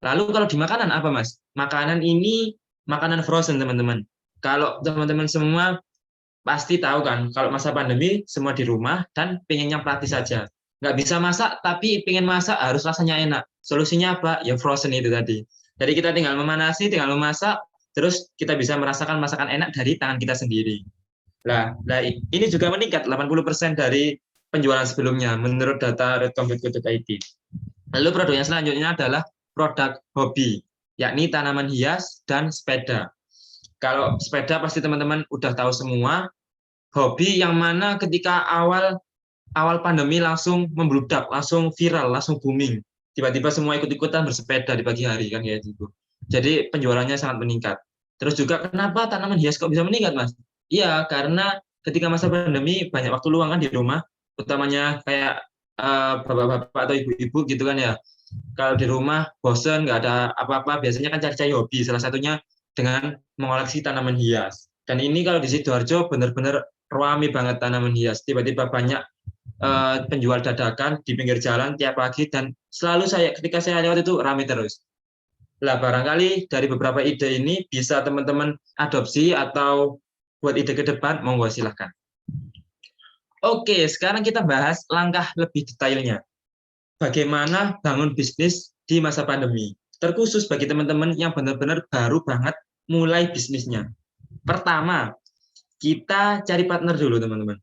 Lalu kalau di makanan apa Mas? Makanan ini, makanan frozen teman-teman. Kalau teman-teman semua pasti tahu kan, kalau masa pandemi semua di rumah dan pengennya praktis saja. Nggak bisa masak, tapi pengen masak harus rasanya enak. Solusinya apa? Ya frozen itu tadi. Jadi kita tinggal memanasi, tinggal memasak, terus kita bisa merasakan masakan enak dari tangan kita sendiri. Nah, ini juga meningkat 80% dari penjualan sebelumnya menurut data redcom.co.id. Lalu produk yang selanjutnya adalah produk hobi, yakni tanaman hias dan sepeda. Kalau sepeda pasti teman-teman udah tahu semua. Hobi yang mana ketika awal pandemi langsung membludak, langsung viral, langsung booming. Tiba-tiba semua ikut-ikutan bersepeda di pagi hari kan kayak gitu. Jadi penjualannya sangat meningkat. Terus juga kenapa tanaman hias kok bisa meningkat, Mas? Iya, karena ketika masa pandemi banyak waktu luang kan di rumah, utamanya kayak bapak-bapak atau ibu-ibu gitu kan ya. Kalau di rumah bosen, nggak ada apa-apa, biasanya kan cari-cari hobi, salah satunya dengan mengoleksi tanaman hias. Dan ini kalau di Sidoarjo benar-benar ramai banget tanaman hias. Tiba-tiba banyak penjual dadakan di pinggir jalan tiap pagi, dan selalu ketika saya lewat itu ramai terus. Lah barangkali dari beberapa ide ini bisa teman-teman adopsi atau buat ide ke depan, monggo silahkan. Oke, sekarang kita bahas langkah lebih detailnya. Bagaimana bangun bisnis di masa pandemi, terkhusus bagi teman-teman yang benar-benar baru banget mulai bisnisnya. Pertama, kita cari partner dulu, teman-teman.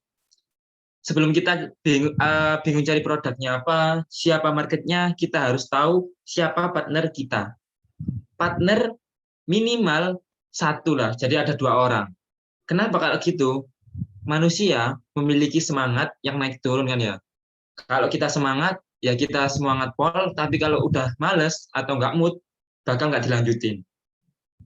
Sebelum kita bingung cari produknya apa, siapa marketnya, kita harus tahu siapa partner kita. Partner minimal satu lah, jadi ada 2 orang. Kenapa kalau gitu? Manusia memiliki semangat yang naik turun kan ya. Kalau kita semangat, ya kita semangat pol, tapi kalau udah males atau nggak mood, bakal nggak dilanjutin.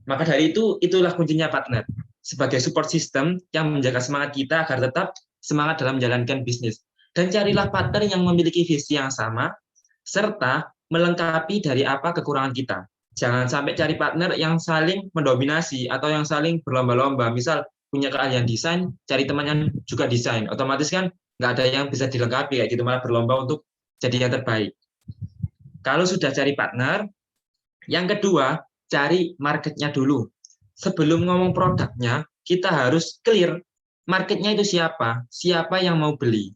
Maka dari itu, itulah kuncinya partner. Sebagai support system yang menjaga semangat kita agar tetap semangat dalam menjalankan bisnis. Dan carilah partner yang memiliki visi yang sama, serta melengkapi dari apa kekurangan kita. Jangan sampai cari partner yang saling mendominasi atau yang saling berlomba-lomba. Misal punya keahlian desain, cari teman yang juga desain. Otomatis kan nggak ada yang bisa dilengkapi kayak gitu, malah berlomba untuk jadi yang terbaik. Kalau sudah cari partner, yang kedua, cari marketnya dulu. Sebelum ngomong produknya, kita harus clear marketnya itu siapa yang mau beli.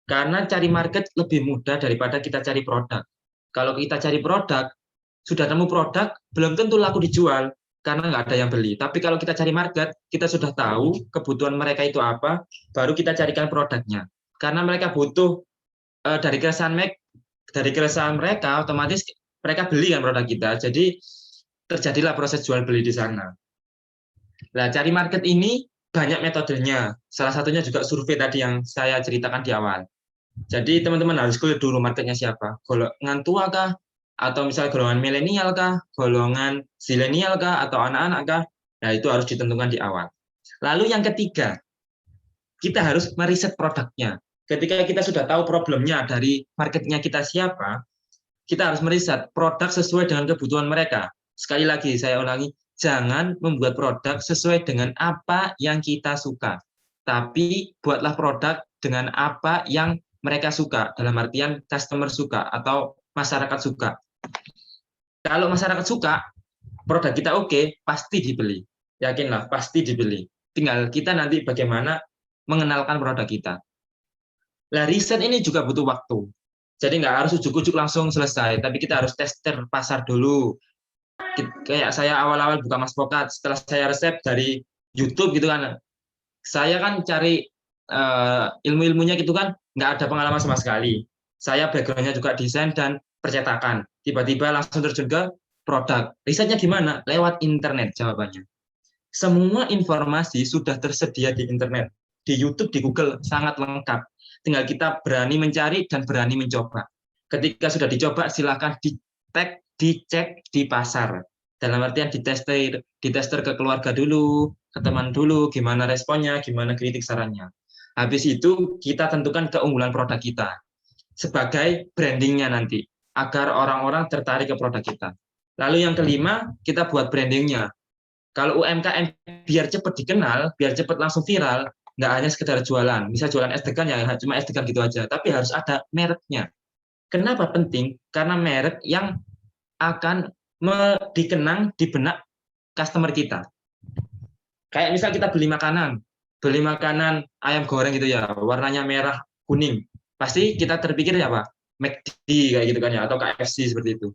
Karena cari market lebih mudah daripada kita cari produk. Kalau kita cari produk, sudah nemu produk, belum tentu laku dijual, karena nggak ada yang beli. Tapi kalau kita cari market, kita sudah tahu kebutuhan mereka itu apa, baru kita carikan produknya. Karena mereka butuh dari keresahan mereka, otomatis mereka beli kan produk kita. Jadi terjadilah proses jual beli di sana. Nah, cari market ini banyak metodenya. Salah satunya juga survei tadi yang saya ceritakan di awal. Jadi teman-teman harus clear dulu marketnya siapa. Golongan tua kah? Atau misalnya golongan milenial kah? Golongan zilenial kah? Atau anak-anak kah? Nah, itu harus ditentukan di awal. Lalu yang ketiga, kita harus meriset produknya. Ketika kita sudah tahu problemnya dari marketnya kita siapa, kita harus meriset produk sesuai dengan kebutuhan mereka. Sekali lagi, saya ulangi, jangan membuat produk sesuai dengan apa yang kita suka. Tapi buatlah produk dengan apa yang mereka suka, dalam artian customer suka atau masyarakat suka. Kalau masyarakat suka, produk kita oke, pasti dibeli. Yakinlah, pasti dibeli. Tinggal kita nanti bagaimana mengenalkan produk kita. Nah, riset ini juga butuh waktu. Jadi nggak harus ujuk-ujuk langsung selesai, tapi kita harus tester pasar dulu. Kayak saya awal-awal buka Maspokat, setelah saya resep dari YouTube gitu kan, saya kan cari ilmu-ilmunya gitu kan, nggak ada pengalaman sama sekali. Saya background-nya juga desain dan percetakan. Tiba-tiba langsung terjun ke produk. Risetnya gimana? Lewat internet jawabannya. Semua informasi sudah tersedia di internet. Di YouTube, di Google, sangat lengkap. Tinggal kita berani mencari dan berani mencoba. Ketika sudah dicoba, silakan dicek di pasar. Dalam artian ditester ke keluarga dulu, ke teman dulu, gimana responnya, gimana kritik sarannya. Habis itu kita tentukan keunggulan produk kita sebagai brandingnya nanti, agar orang-orang tertarik ke produk kita. Lalu yang kelima, kita buat brandingnya. Kalau UMKM biar cepat dikenal, biar cepat langsung viral, nggak hanya sekedar jualan. Bisa jualan es degan ya, cuma es degan gitu aja. Tapi harus ada mereknya. Kenapa penting? Karena merek yang akan dikenang di benak customer kita. Kayak misal kita beli makanan ayam goreng gitu ya, warnanya merah kuning. Pasti kita terpikir ya apa? McD kayak gitu kan ya, atau KFC seperti itu.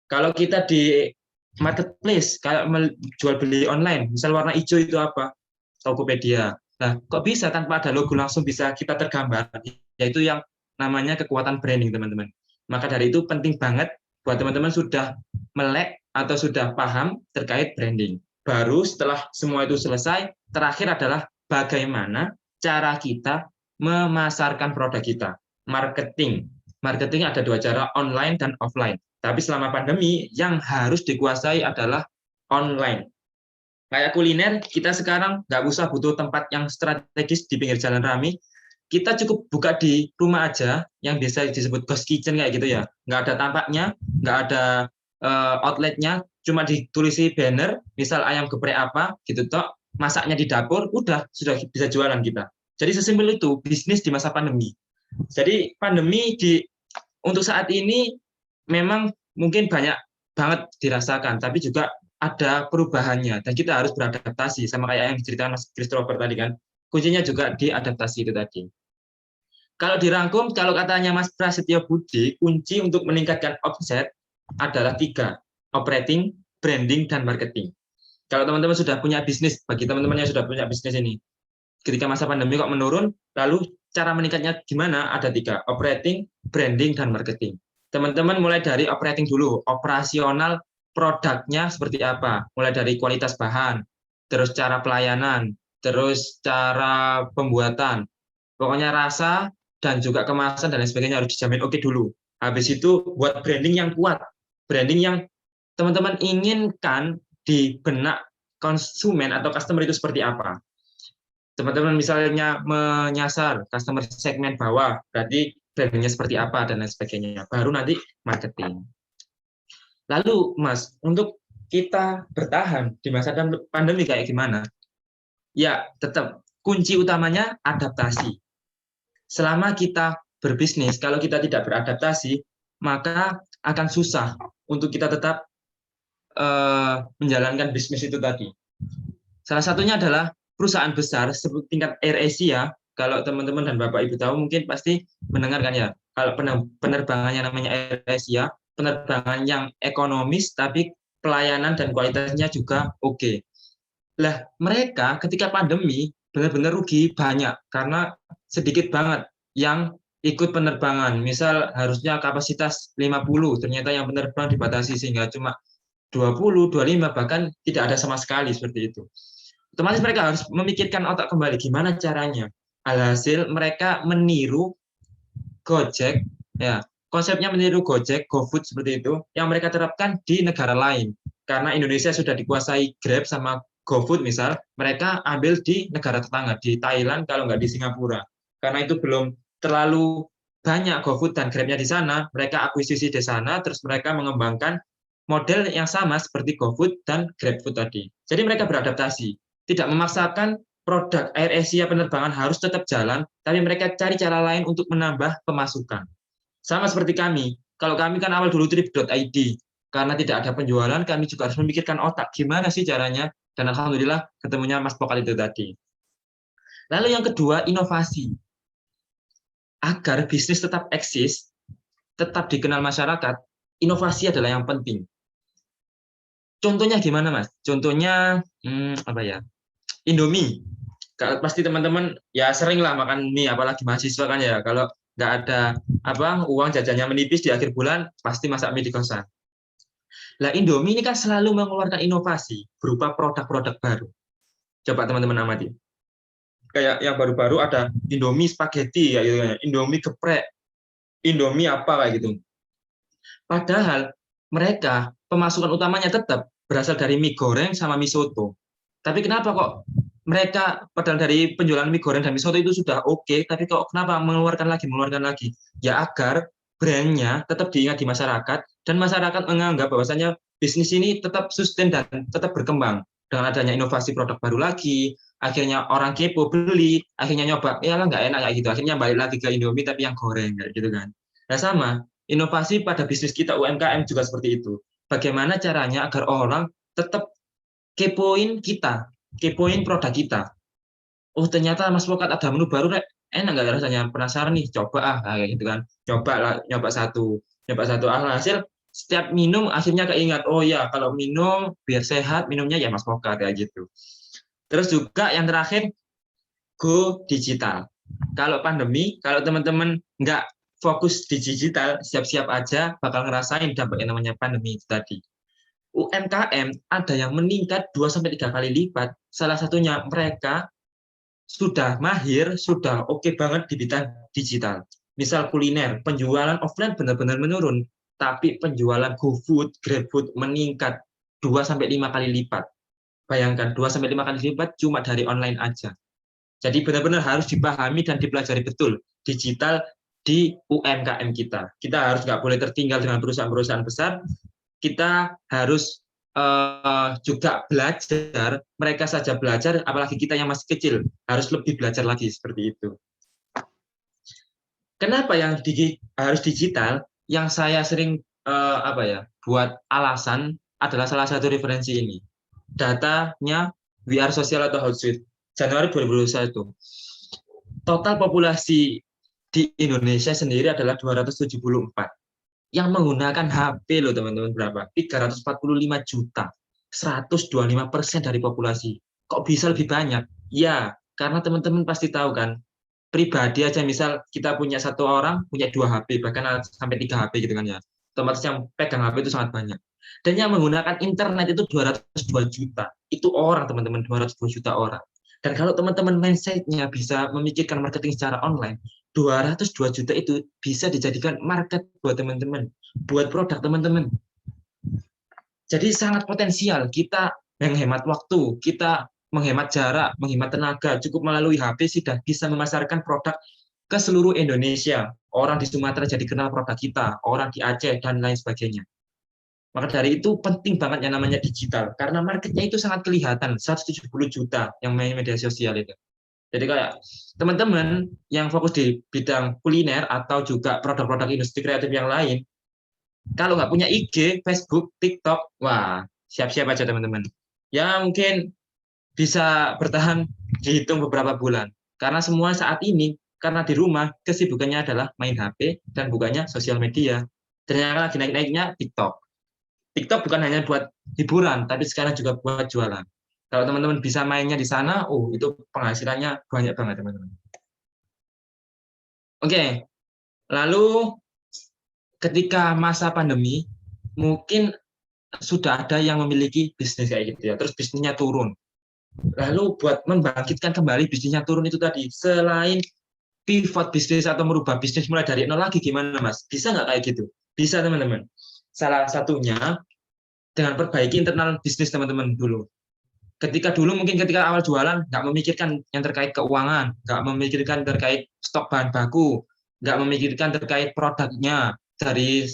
Kalau kita di marketplace, kayak jual beli online, misal warna hijau itu apa? Tokopedia. Nah, kok bisa tanpa ada logo langsung bisa kita tergambar? Yaitu yang namanya kekuatan branding, teman-teman. Maka dari itu penting banget buat teman-teman sudah melek atau sudah paham terkait branding. Baru setelah semua itu selesai, terakhir adalah bagaimana cara kita memasarkan produk kita. Marketing. Marketing ada 2 cara, online dan offline. Tapi selama pandemi, yang harus dikuasai adalah online. Kayak kuliner, kita sekarang nggak usah butuh tempat yang strategis di pinggir jalan rame. Kita cukup buka di rumah aja, yang biasa disebut ghost kitchen kayak gitu ya. Nggak ada tampaknya, nggak ada outletnya, cuma ditulisi banner, misal ayam geprek apa, gitu toh, masaknya di dapur, udah, sudah bisa jualan kita. Jadi sesimpel itu, bisnis di masa pandemi. Jadi pandemi untuk saat ini memang mungkin banyak banget dirasakan, tapi juga ada perubahannya dan kita harus beradaptasi sama kayak yang diceritakan Mas Christopher tadi kan. Kuncinya juga di adaptasi itu tadi. Kalau dirangkum, kalau katanya Mas Prasetyo Budi, kunci untuk meningkatkan omset adalah 3, operating, branding, dan marketing. Kalau teman-teman sudah punya bisnis, bagi teman-teman yang sudah punya bisnis ini, ketika masa pandemi kok menurun, lalu cara meningkatnya gimana? Ada 3, operating, branding, dan marketing. Teman-teman mulai dari operating dulu, operasional produknya seperti apa, mulai dari kualitas bahan, terus cara pelayanan, terus cara pembuatan, pokoknya rasa dan juga kemasan dan lain sebagainya harus dijamin oke dulu. Habis itu buat branding yang kuat, branding yang teman-teman inginkan di benak konsumen atau customer itu seperti apa. Teman-teman misalnya menyasar customer segmen bawah, berarti brandingnya seperti apa dan lain sebagainya. Baru nanti marketing. Lalu Mas, untuk kita bertahan di masa pandemi kayak gimana? Ya, tetap kunci utamanya adaptasi. Selama kita berbisnis, kalau kita tidak beradaptasi, maka akan susah untuk kita tetap menjalankan bisnis itu tadi. Salah satunya adalah perusahaan besar seperti tingkat AirAsia. Kalau teman-teman dan Bapak Ibu tahu mungkin pasti mendengarkan ya. Kalau penerbangannya namanya AirAsia, penerbangan yang ekonomis tapi pelayanan dan kualitasnya juga oke. Lah, mereka ketika pandemi benar-benar rugi banyak karena sedikit banget yang ikut penerbangan. Misal harusnya kapasitas 50, ternyata yang penerbang dibatasi sehingga cuma 20, 25, bahkan tidak ada sama sekali seperti itu. Otomatis mereka harus memikirkan otak kembali gimana caranya. Alhasil mereka meniru Gojek, ya konsepnya meniru Gojek, GoFood seperti itu, yang mereka terapkan di negara lain. Karena Indonesia sudah dikuasai Grab sama GoFood misal, mereka ambil di negara tetangga, di Thailand kalau nggak di Singapura. Karena itu belum terlalu banyak GoFood dan Grab-nya di sana, mereka akuisisi di sana, terus mereka mengembangkan model yang sama seperti GoFood dan GrabFood tadi. Jadi mereka beradaptasi, tidak memaksakan produk AirAsia penerbangan harus tetap jalan, tapi mereka cari cara lain untuk menambah pemasukan. Sama seperti kami, kalau kami kan awal dulu trip.id, karena tidak ada penjualan, kami juga harus memikirkan otak, gimana sih caranya, dan alhamdulillah ketemunya Mas Pokal itu tadi. Lalu yang kedua, inovasi. Agar bisnis tetap eksis, tetap dikenal masyarakat, inovasi adalah yang penting. Contohnya gimana, Mas? Contohnya, apa ya? Indomie. Pasti teman-teman ya sering lah makan mie, apalagi mahasiswa kan ya. Kalau nggak ada uang jajannya menipis di akhir bulan, pasti masak mie di kosan. Lah Indomie ini kan selalu mengeluarkan inovasi berupa produk-produk baru. Coba teman-teman amati. Kayak yang baru-baru ada Indomie spaghetti, ya, gitu, Indomie geprek, Indomie apa kayak gitu. Padahal mereka pemasukan utamanya tetap berasal dari mie goreng sama mie soto. Tapi kenapa kok mereka padahal dari penjualan mie goreng dan mie soto itu sudah oke, tapi kok kenapa mengeluarkan lagi? Ya agar brandnya tetap diingat di masyarakat dan masyarakat menganggap bahwasanya bisnis ini tetap sustain dan tetap berkembang dengan adanya inovasi produk baru lagi. Akhirnya orang kepo beli, akhirnya nyoba, ya lah nggak enak kayak gitu. Akhirnya balik lagi ke Indomie tapi yang goreng kayak gitu kan. Nah sama, inovasi pada bisnis kita UMKM juga seperti itu. Bagaimana caranya agar orang tetap kepoin kita, kepoin produk kita. Oh ternyata Mas Pokat ada menu baru, Rek. Enak nggak rasanya? Penasaran nih, coba kayak gitu kan. Nyoba satu. Hasil setiap minum akhirnya keingat, oh ya kalau minum biar sehat minumnya ya Mas Pokat kayak gitu. Terus juga yang terakhir go digital. Kalau pandemi, kalau teman-teman nggak fokus di digital, siap-siap aja bakal ngerasain dampak yang namanya pandemi itu tadi. UMKM ada yang meningkat 2-3 kali lipat. Salah satunya mereka sudah mahir, sudah oke banget di bidang digital. Misal kuliner, penjualan offline benar-benar menurun, tapi penjualan GoFood, GrabFood meningkat 2-5 kali lipat. Bayangkan 2-5 kali lipat cuma dari online aja. Jadi benar-benar harus dipahami dan dipelajari betul digital di UMKM kita. Kita harus nggak boleh tertinggal dengan perusahaan-perusahaan besar. Kita harus juga belajar. Mereka saja belajar, apalagi kita yang masih kecil harus lebih belajar lagi seperti itu. Kenapa yang harus digital? Yang saya sering buat alasan adalah salah satu referensi ini. Datanya We Are Social atau Hootsuite Januari 2021. Total populasi di Indonesia sendiri adalah 274. Yang menggunakan HP loh teman-teman berapa? 345 juta. 125% dari populasi. Kok bisa lebih banyak? Ya, karena teman-teman pasti tahu kan, pribadi aja misal kita punya satu orang punya 2 HP, bahkan sampai 3 HP gitu kan ya. Otomatis yang pegang HP itu sangat banyak. Dan yang menggunakan internet itu 202 juta. Itu orang teman-teman, 202 juta orang. Dan kalau teman-teman mindset-nya bisa memikirkan marketing secara online, 202 juta itu bisa dijadikan market buat teman-teman, buat produk teman-teman. Jadi sangat potensial kita menghemat waktu, kita menghemat jarak, menghemat tenaga, cukup melalui HP sudah bisa memasarkan produk ke seluruh Indonesia. Orang di Sumatera jadi kenal produk kita, orang di Aceh, dan lain sebagainya. Maka dari itu penting banget yang namanya digital, karena marketnya itu sangat kelihatan, 170 juta yang main media sosial itu. Jadi kayak teman-teman yang fokus di bidang kuliner atau juga produk-produk industri kreatif yang lain, kalau nggak punya IG, Facebook, TikTok, wah siap-siap aja teman-teman. Ya mungkin bisa bertahan dihitung beberapa bulan. Karena semua saat ini, karena di rumah, kesibukannya adalah main HP dan bukannya sosial media. Dan yang lagi naik-naiknya TikTok. TikTok bukan hanya buat hiburan, tapi sekarang juga buat jualan. Kalau teman-teman bisa mainnya di sana, itu penghasilannya banyak banget teman-teman. Oke, lalu ketika masa pandemi, mungkin sudah ada yang memiliki bisnis kayak gitu ya, terus bisnisnya turun. Lalu buat membangkitkan kembali bisnisnya turun itu tadi, selain pivot bisnis atau merubah bisnis mulai dari nol lagi, gimana Mas? Bisa nggak kayak gitu? Bisa teman-teman. Salah satunya dengan perbaiki internal bisnis teman-teman dulu. Ketika awal jualan, nggak memikirkan yang terkait keuangan, nggak memikirkan terkait stok bahan baku, nggak memikirkan terkait produknya, dari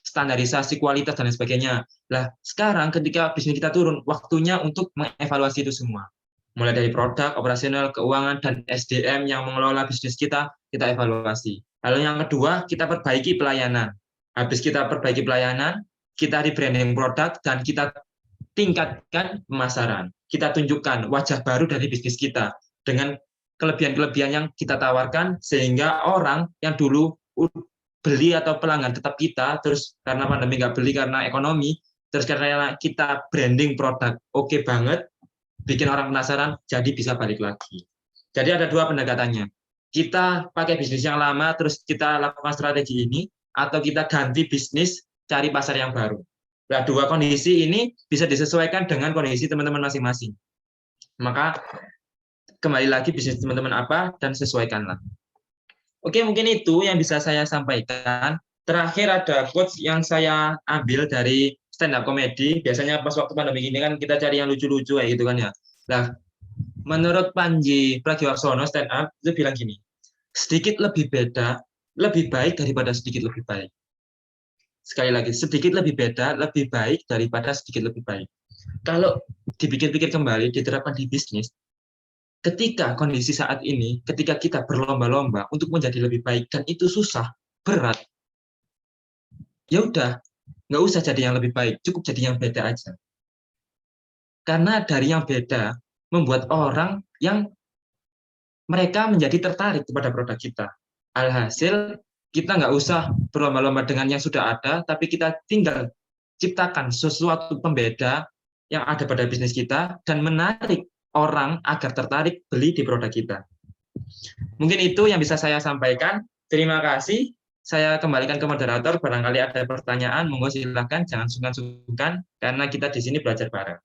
standarisasi kualitas dan lain sebagainya. Nah, sekarang ketika bisnis kita turun, waktunya untuk mengevaluasi itu semua. Mulai dari produk, operasional, keuangan, dan SDM yang mengelola bisnis kita evaluasi. Lalu yang kedua, kita perbaiki pelayanan. Habis kita perbaiki pelayanan, kita rebranding produk, dan kita tingkatkan pemasaran. Kita tunjukkan wajah baru dari bisnis kita dengan kelebihan-kelebihan yang kita tawarkan sehingga orang yang dulu beli atau pelanggan tetap kita, terus karena pandemi nggak beli karena ekonomi, terus karena kita branding produk oke banget, bikin orang penasaran, jadi bisa balik lagi. Jadi ada dua pendekatannya. Kita pakai bisnis yang lama, terus kita lakukan strategi ini, atau kita ganti bisnis, cari pasar yang baru. Nah, dua kondisi ini bisa disesuaikan dengan kondisi teman-teman masing-masing. Maka kembali lagi bisnis teman-teman apa dan sesuaikanlah. Oke, mungkin itu yang bisa saya sampaikan. Terakhir ada quotes yang saya ambil dari stand up comedy. Biasanya pas waktu pandemi ini kan kita cari yang lucu-lucu kayak gitu kan ya. Nah, menurut Panji Pragiwaksono stand up itu bilang gini, sedikit lebih beda, lebih baik daripada sedikit lebih baik. Sekali lagi, sedikit lebih beda, lebih baik daripada sedikit lebih baik. Kalau dipikir-pikir kembali, diterapkan di bisnis, ketika kondisi saat ini, ketika kita berlomba-lomba untuk menjadi lebih baik, dan itu susah, berat, ya udah, nggak usah jadi yang lebih baik, cukup jadi yang beda aja. Karena dari yang beda, membuat orang yang mereka menjadi tertarik kepada produk kita. Alhasil, kita nggak usah berlomba-lomba dengan yang sudah ada, tapi kita tinggal ciptakan sesuatu pembeda yang ada pada bisnis kita dan menarik orang agar tertarik beli di produk kita. Mungkin itu yang bisa saya sampaikan. Terima kasih. Saya kembalikan ke moderator. Barangkali ada pertanyaan, monggo silakan, jangan sungkan-sungkan karena kita di sini belajar bareng.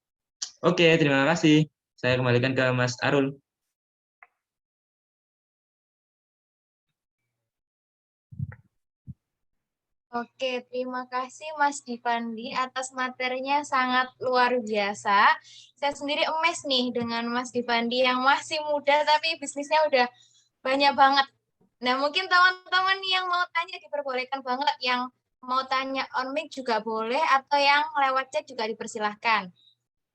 Oke, terima kasih. Saya kembalikan ke Mas Arul. Oke, terima kasih Mas Divandi atas materinya sangat luar biasa. Saya sendiri emes nih dengan Mas Divandi yang masih muda tapi bisnisnya udah banyak banget. Nah, mungkin teman-teman yang mau tanya diperbolehkan banget, yang mau tanya on mic juga boleh, atau yang lewat chat juga dipersilahkan.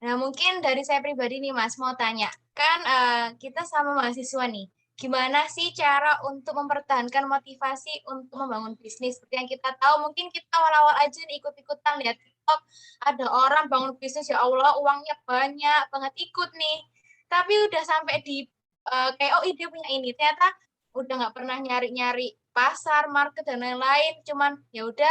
Nah, mungkin dari saya pribadi nih Mas, mau tanya, kan kita sama mahasiswa nih, gimana sih cara untuk mempertahankan motivasi untuk membangun bisnis? Seperti yang kita tahu, mungkin kita awal-awal aja nih ikut-ikutan lihat TikTok, ada orang bangun bisnis, ya Allah, uangnya banyak banget ikut nih. Tapi udah sampai di, kayak, oh ide punya ini, ternyata udah nggak pernah nyari-nyari pasar, market, dan lain-lain, cuman ya udah,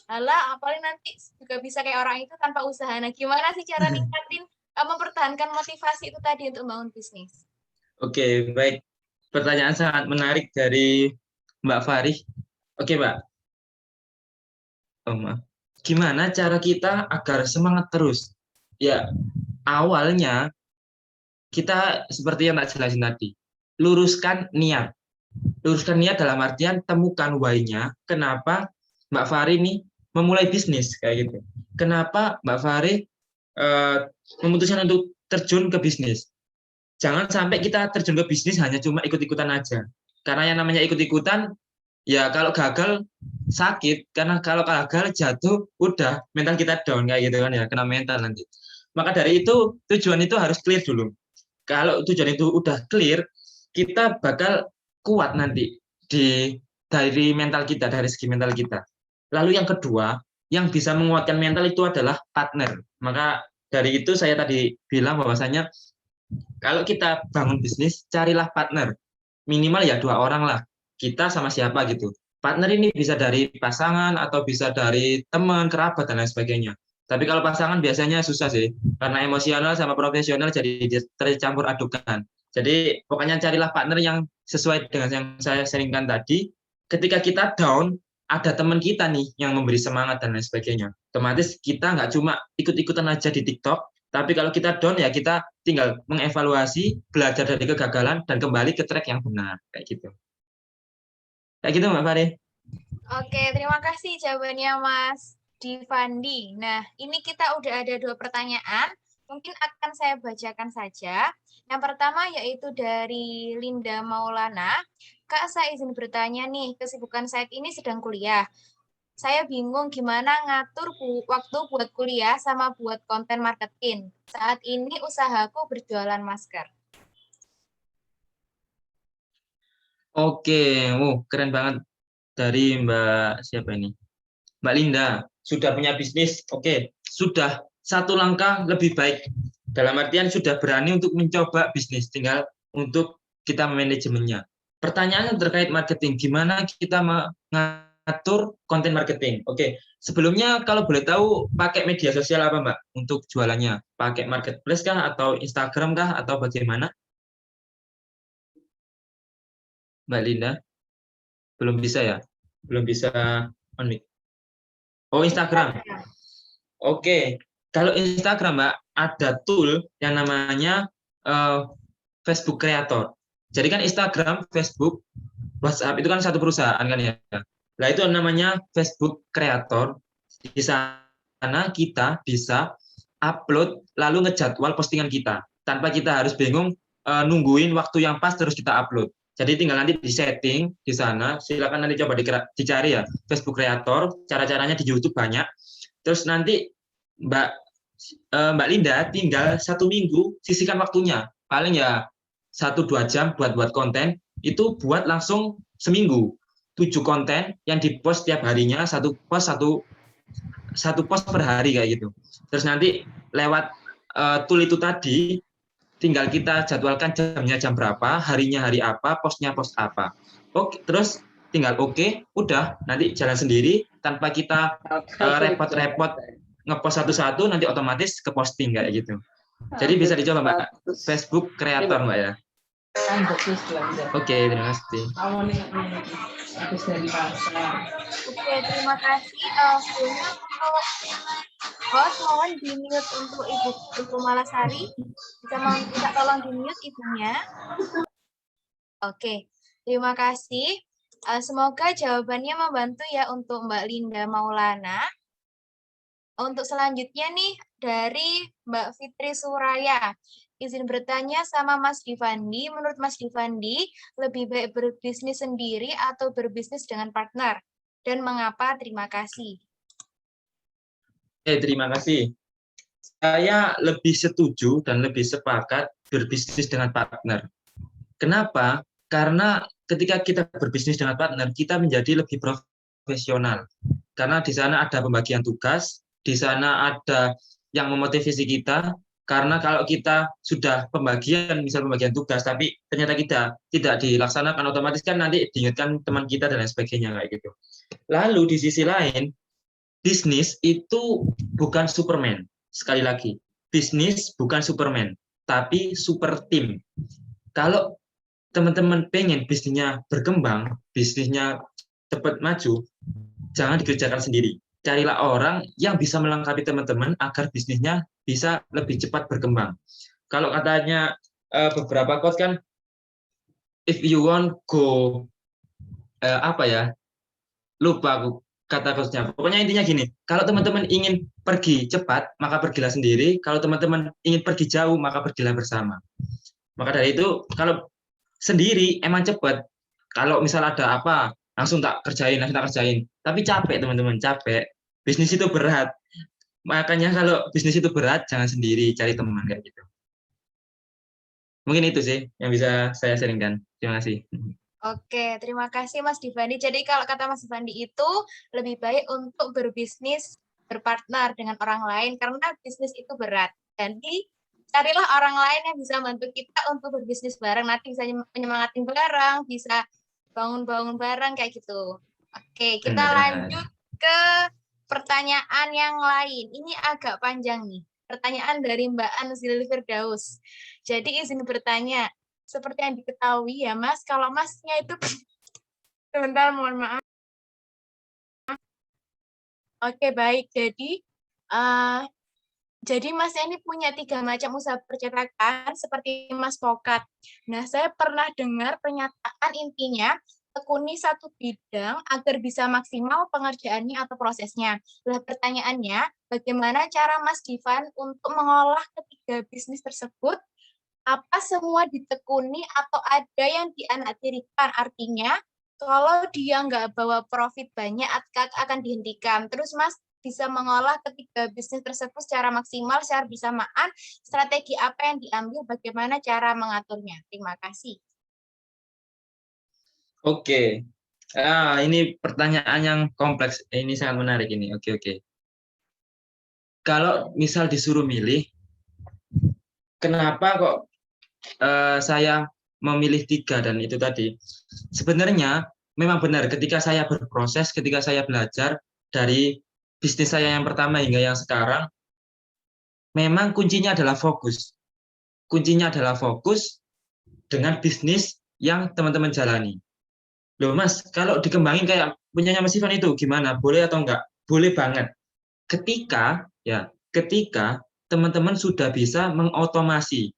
alah, apalagi nanti juga bisa kayak orang itu tanpa usaha. Nah, gimana sih cara ningkatin, mempertahankan motivasi itu tadi untuk bangun bisnis? Oke, baik. Pertanyaan sangat menarik dari Mbak Farih. Oke, Mbak. Oh, maaf. Gimana cara kita agar semangat terus? Ya, awalnya kita seperti yang tak jelasin tadi. Luruskan niat. Luruskan niat dalam artian temukan why-nya. Kenapa Mbak Farih nih memulai bisnis kayak gitu? Kenapa Mbak Farih memutuskan untuk terjun ke bisnis? Jangan sampai kita terjun ke bisnis hanya cuma ikut-ikutan aja. Karena yang namanya ikut-ikutan, ya kalau gagal sakit, karena kalau gagal jatuh, udah mental kita down kayak gitu kan ya, kena mental nanti. Maka dari itu tujuan itu harus clear dulu. Kalau tujuan itu udah clear, kita bakal kuat nanti dari mental kita, dari segi mental kita. Lalu yang kedua, yang bisa menguatkan mental itu adalah partner. Maka dari itu saya tadi bilang bahwasanya kalau kita bangun bisnis, carilah partner. Minimal ya 2 orang lah. Kita sama siapa gitu. Partner ini bisa dari pasangan atau bisa dari teman, kerabat, dan lain sebagainya. Tapi kalau pasangan biasanya susah sih. Karena emosional sama profesional jadi tercampur adukan. Jadi pokoknya carilah partner yang sesuai dengan yang saya sharingkan tadi. Ketika kita down, ada teman kita nih yang memberi semangat dan lain sebagainya. Otomatis kita nggak cuma ikut-ikutan aja di TikTok, tapi kalau kita down ya kita tinggal mengevaluasi, belajar dari kegagalan, dan kembali ke track yang benar. Kayak gitu. Kayak gitu Mbak Fari. Oke, terima kasih jawabannya Mas Divandi. Nah, ini kita udah ada 2 pertanyaan, mungkin akan saya bacakan saja. Yang pertama yaitu dari Linda Maulana. Kak, saya izin bertanya nih, kesibukan saat ini sedang kuliah. Saya bingung gimana ngatur waktu buat kuliah sama buat konten marketing. Saat ini usahaku berjualan masker. Oke, keren banget dari Mbak siapa ini? Mbak Linda, sudah punya bisnis. Oke, sudah satu langkah lebih baik. Dalam artian sudah berani untuk mencoba bisnis, tinggal untuk kita manajemennya. Pertanyaannya terkait marketing, gimana kita mengatur konten marketing? Oke, sebelumnya kalau boleh tahu pakai media sosial apa Mbak untuk jualannya? Pakai marketplace kah atau Instagram kah atau bagaimana? Mbak Linda, belum bisa ya? Belum bisa on mic. Oh, Instagram. Oke, kalau Instagram Mbak, ada tool yang namanya Facebook Creator. Jadi kan Instagram, Facebook, WhatsApp itu kan satu perusahaan kan ya. Nah itu namanya Facebook Creator. Di sana kita bisa upload lalu ngejadwal postingan kita tanpa kita harus bingung nungguin waktu yang pas terus kita upload. Jadi tinggal nanti di setting di sana, silakan nanti coba dicari ya Facebook Creator. Cara-caranya di YouTube banyak. Terus nanti Mbak Linda tinggal 1 minggu sisihkan waktunya. Paling ya 1-2 jam buat konten, itu buat langsung seminggu. 7 konten yang dipost setiap harinya, satu post per hari kayak gitu. Terus nanti lewat tool itu tadi, tinggal kita jadwalkan jamnya jam berapa, harinya hari apa, postnya post apa. Oke, terus tinggal udah nanti jalan sendiri tanpa kita repot-repot ngepost satu-satu, nanti otomatis ke posting kayak gitu. Jadi bisa dicoba Mbak, Facebook Creator Mbak ya. Oke, terima kasih. Oke, terima kasih. Sebelumnya host mohon di-mute untuk Ibu Malasari. Bisa tolong di-mute Ibunya. Oke, terima kasih. Semoga jawabannya membantu ya untuk Mbak Linda Maulana. Untuk selanjutnya nih dari Mbak Fitri Suraya. Izin bertanya sama Mas Divandi, menurut Mas Divandi, lebih baik berbisnis sendiri atau berbisnis dengan partner? Dan mengapa? Terima kasih. Terima kasih. Saya lebih setuju dan lebih sepakat berbisnis dengan partner. Kenapa? Karena ketika kita berbisnis dengan partner, kita menjadi lebih profesional. Karena di sana ada pembagian tugas, di sana ada yang memotivasi kita, karena kalau kita sudah misal pembagian tugas, tapi ternyata kita tidak dilaksanakan, otomatis kan nanti diingatkan teman kita dan lain sebagainya kayak gitu. Lalu di sisi lain, bisnis itu bukan Superman. Sekali lagi, bisnis bukan Superman, tapi super team. Kalau teman-teman pengen bisnisnya berkembang, bisnisnya cepat maju, jangan dikerjakan sendiri. Carilah orang yang bisa melengkapi teman-teman agar bisnisnya bisa lebih cepat berkembang. Kalau katanya beberapa quote kan, if you want go, lupa aku kata quotes-nya. Pokoknya intinya gini, kalau teman-teman ingin pergi cepat, maka pergilah sendiri. Kalau teman-teman ingin pergi jauh, maka pergilah bersama. Maka dari itu, kalau sendiri emang cepat. Kalau misal ada apa, langsung tak kerjain. Tapi capek teman-teman, capek. Bisnis itu berat. Makanya kalau bisnis itu berat, jangan sendiri, cari teman kayak gitu. Mungkin itu sih yang bisa saya sharingkan. Terima kasih. Oke, terima kasih Mas Divandi. Jadi kalau kata Mas Divandi itu lebih baik untuk berbisnis berpartner dengan orang lain karena bisnis itu berat. Jadi carilah orang lain yang bisa bantu kita untuk berbisnis bareng. Nanti bisa menyemangatin bareng, bisa bangun-bangun bareng kayak gitu. Oke, kita lanjut ke pertanyaan yang lain. Ini agak panjang nih. Pertanyaan dari Mbak Anzil Firdaus. Jadi izin bertanya, seperti yang diketahui ya Mas, kalau Masnya itu sebentar mohon maaf. Oke baik, jadi Masnya ini punya 3 macam usaha percetakan seperti Mas Pokat. Nah, saya pernah dengar pernyataan intinya tekuni satu bidang agar bisa maksimal pengerjaannya atau prosesnya. Nah, pertanyaannya, bagaimana cara Mas Divan untuk mengolah ketiga bisnis tersebut? Apa semua ditekuni atau ada yang dianaktirikan? Artinya, kalau dia nggak bawa profit banyak akan dihentikan. Terus Mas bisa mengolah ketiga bisnis tersebut secara maksimal, secara bersamaan, strategi apa yang diambil, bagaimana cara mengaturnya? Terima kasih. Oke. Ini pertanyaan yang kompleks. Ini sangat menarik ini. Oke. Kalau misal disuruh milih, kenapa kok saya memilih 3 dan itu tadi? Sebenarnya memang benar ketika saya berproses, ketika saya belajar dari bisnis saya yang pertama hingga yang sekarang, memang kuncinya adalah fokus. Kuncinya adalah fokus dengan bisnis yang teman-teman jalani. Loh Mas, kalau dikembangin kayak punyanya Mas Ivan itu gimana? Boleh atau enggak? Boleh banget. Ketika teman-teman sudah bisa mengotomasi.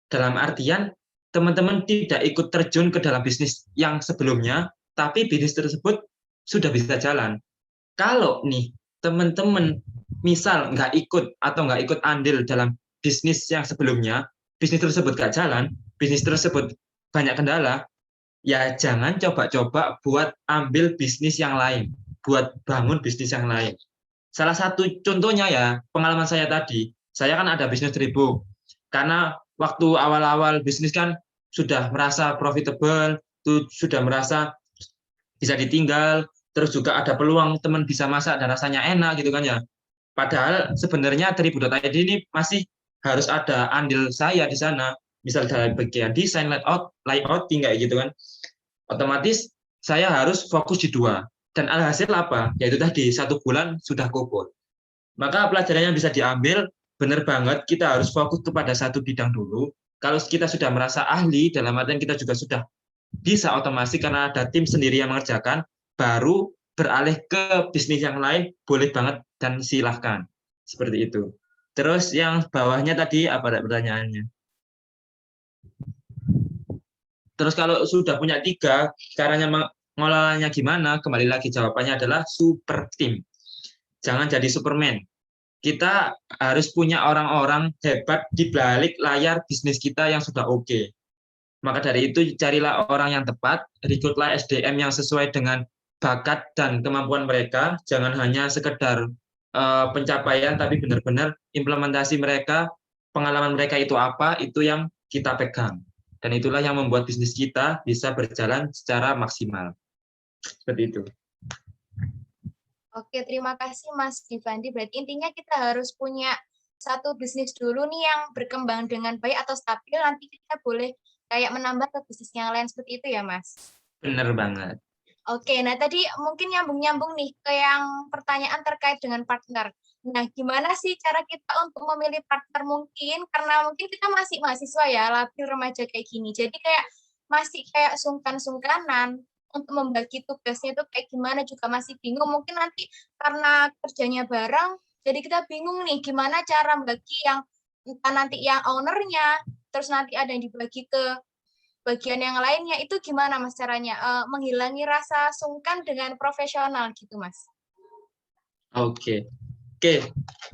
Dalam artian teman-teman tidak ikut terjun ke dalam bisnis yang sebelumnya, tapi bisnis tersebut sudah bisa jalan. Kalau nih teman-teman misal nggak ikut andil dalam bisnis yang sebelumnya, bisnis tersebut nggak jalan, bisnis tersebut banyak kendala, ya jangan coba-coba buat ambil bisnis yang lain, buat bangun bisnis yang lain. Salah satu contohnya ya, pengalaman saya tadi, saya kan ada bisnis terigu. Karena waktu awal-awal bisnis kan sudah merasa profitable, sudah merasa bisa ditinggal, terus juga ada peluang teman bisa masak dan rasanya enak gitu kan ya. Padahal sebenarnya Teribu.id ini masih harus ada andil saya di sana, misal dari bagian desain, layouting kayak gitu kan. Otomatis saya harus fokus di 2. Dan alhasil apa? Yaitu tadi 1 bulan sudah kopot. Maka pelajaran yang bisa diambil, benar banget kita harus fokus kepada satu bidang dulu. Kalau kita sudah merasa ahli, dalam artian kita juga sudah bisa otomasi karena ada tim sendiri yang mengerjakan, baru beralih ke bisnis yang lain, boleh banget dan silahkan. Seperti itu. Terus yang bawahnya tadi apa pertanyaannya? Terus kalau sudah punya 3, caranya ngelolanya gimana? Kembali lagi jawabannya adalah super team. Jangan jadi Superman. Kita harus punya orang-orang hebat di balik layar bisnis kita yang sudah oke. Maka dari itu carilah orang yang tepat, rekrutlah SDM yang sesuai dengan bakat dan kemampuan mereka, jangan hanya sekedar pencapaian, tapi benar-benar implementasi mereka, pengalaman mereka itu apa, itu yang kita pegang. Dan itulah yang membuat bisnis kita bisa berjalan secara maksimal. Seperti itu. Oke, terima kasih Mas Givandi. Berarti intinya kita harus punya satu bisnis dulu nih yang berkembang dengan baik atau stabil, nanti kita boleh kayak menambah ke bisnis yang lain seperti itu ya, Mas? Benar banget. Oke, nah tadi mungkin nyambung-nyambung nih ke yang pertanyaan terkait dengan partner. Nah, gimana sih cara kita untuk memilih partner mungkin? Karena mungkin kita masih mahasiswa ya, labil remaja kayak gini. Jadi kayak masih kayak sungkan-sungkanan untuk membagi tugasnya itu kayak gimana juga masih bingung. Mungkin nanti karena kerjanya bareng, jadi kita bingung nih gimana cara membagi yang entah nanti yang ownernya, terus nanti ada yang dibagi ke bagian yang lainnya. Itu gimana Mas caranya? Menghilangi rasa sungkan dengan profesional gitu Mas. Oke. Oke,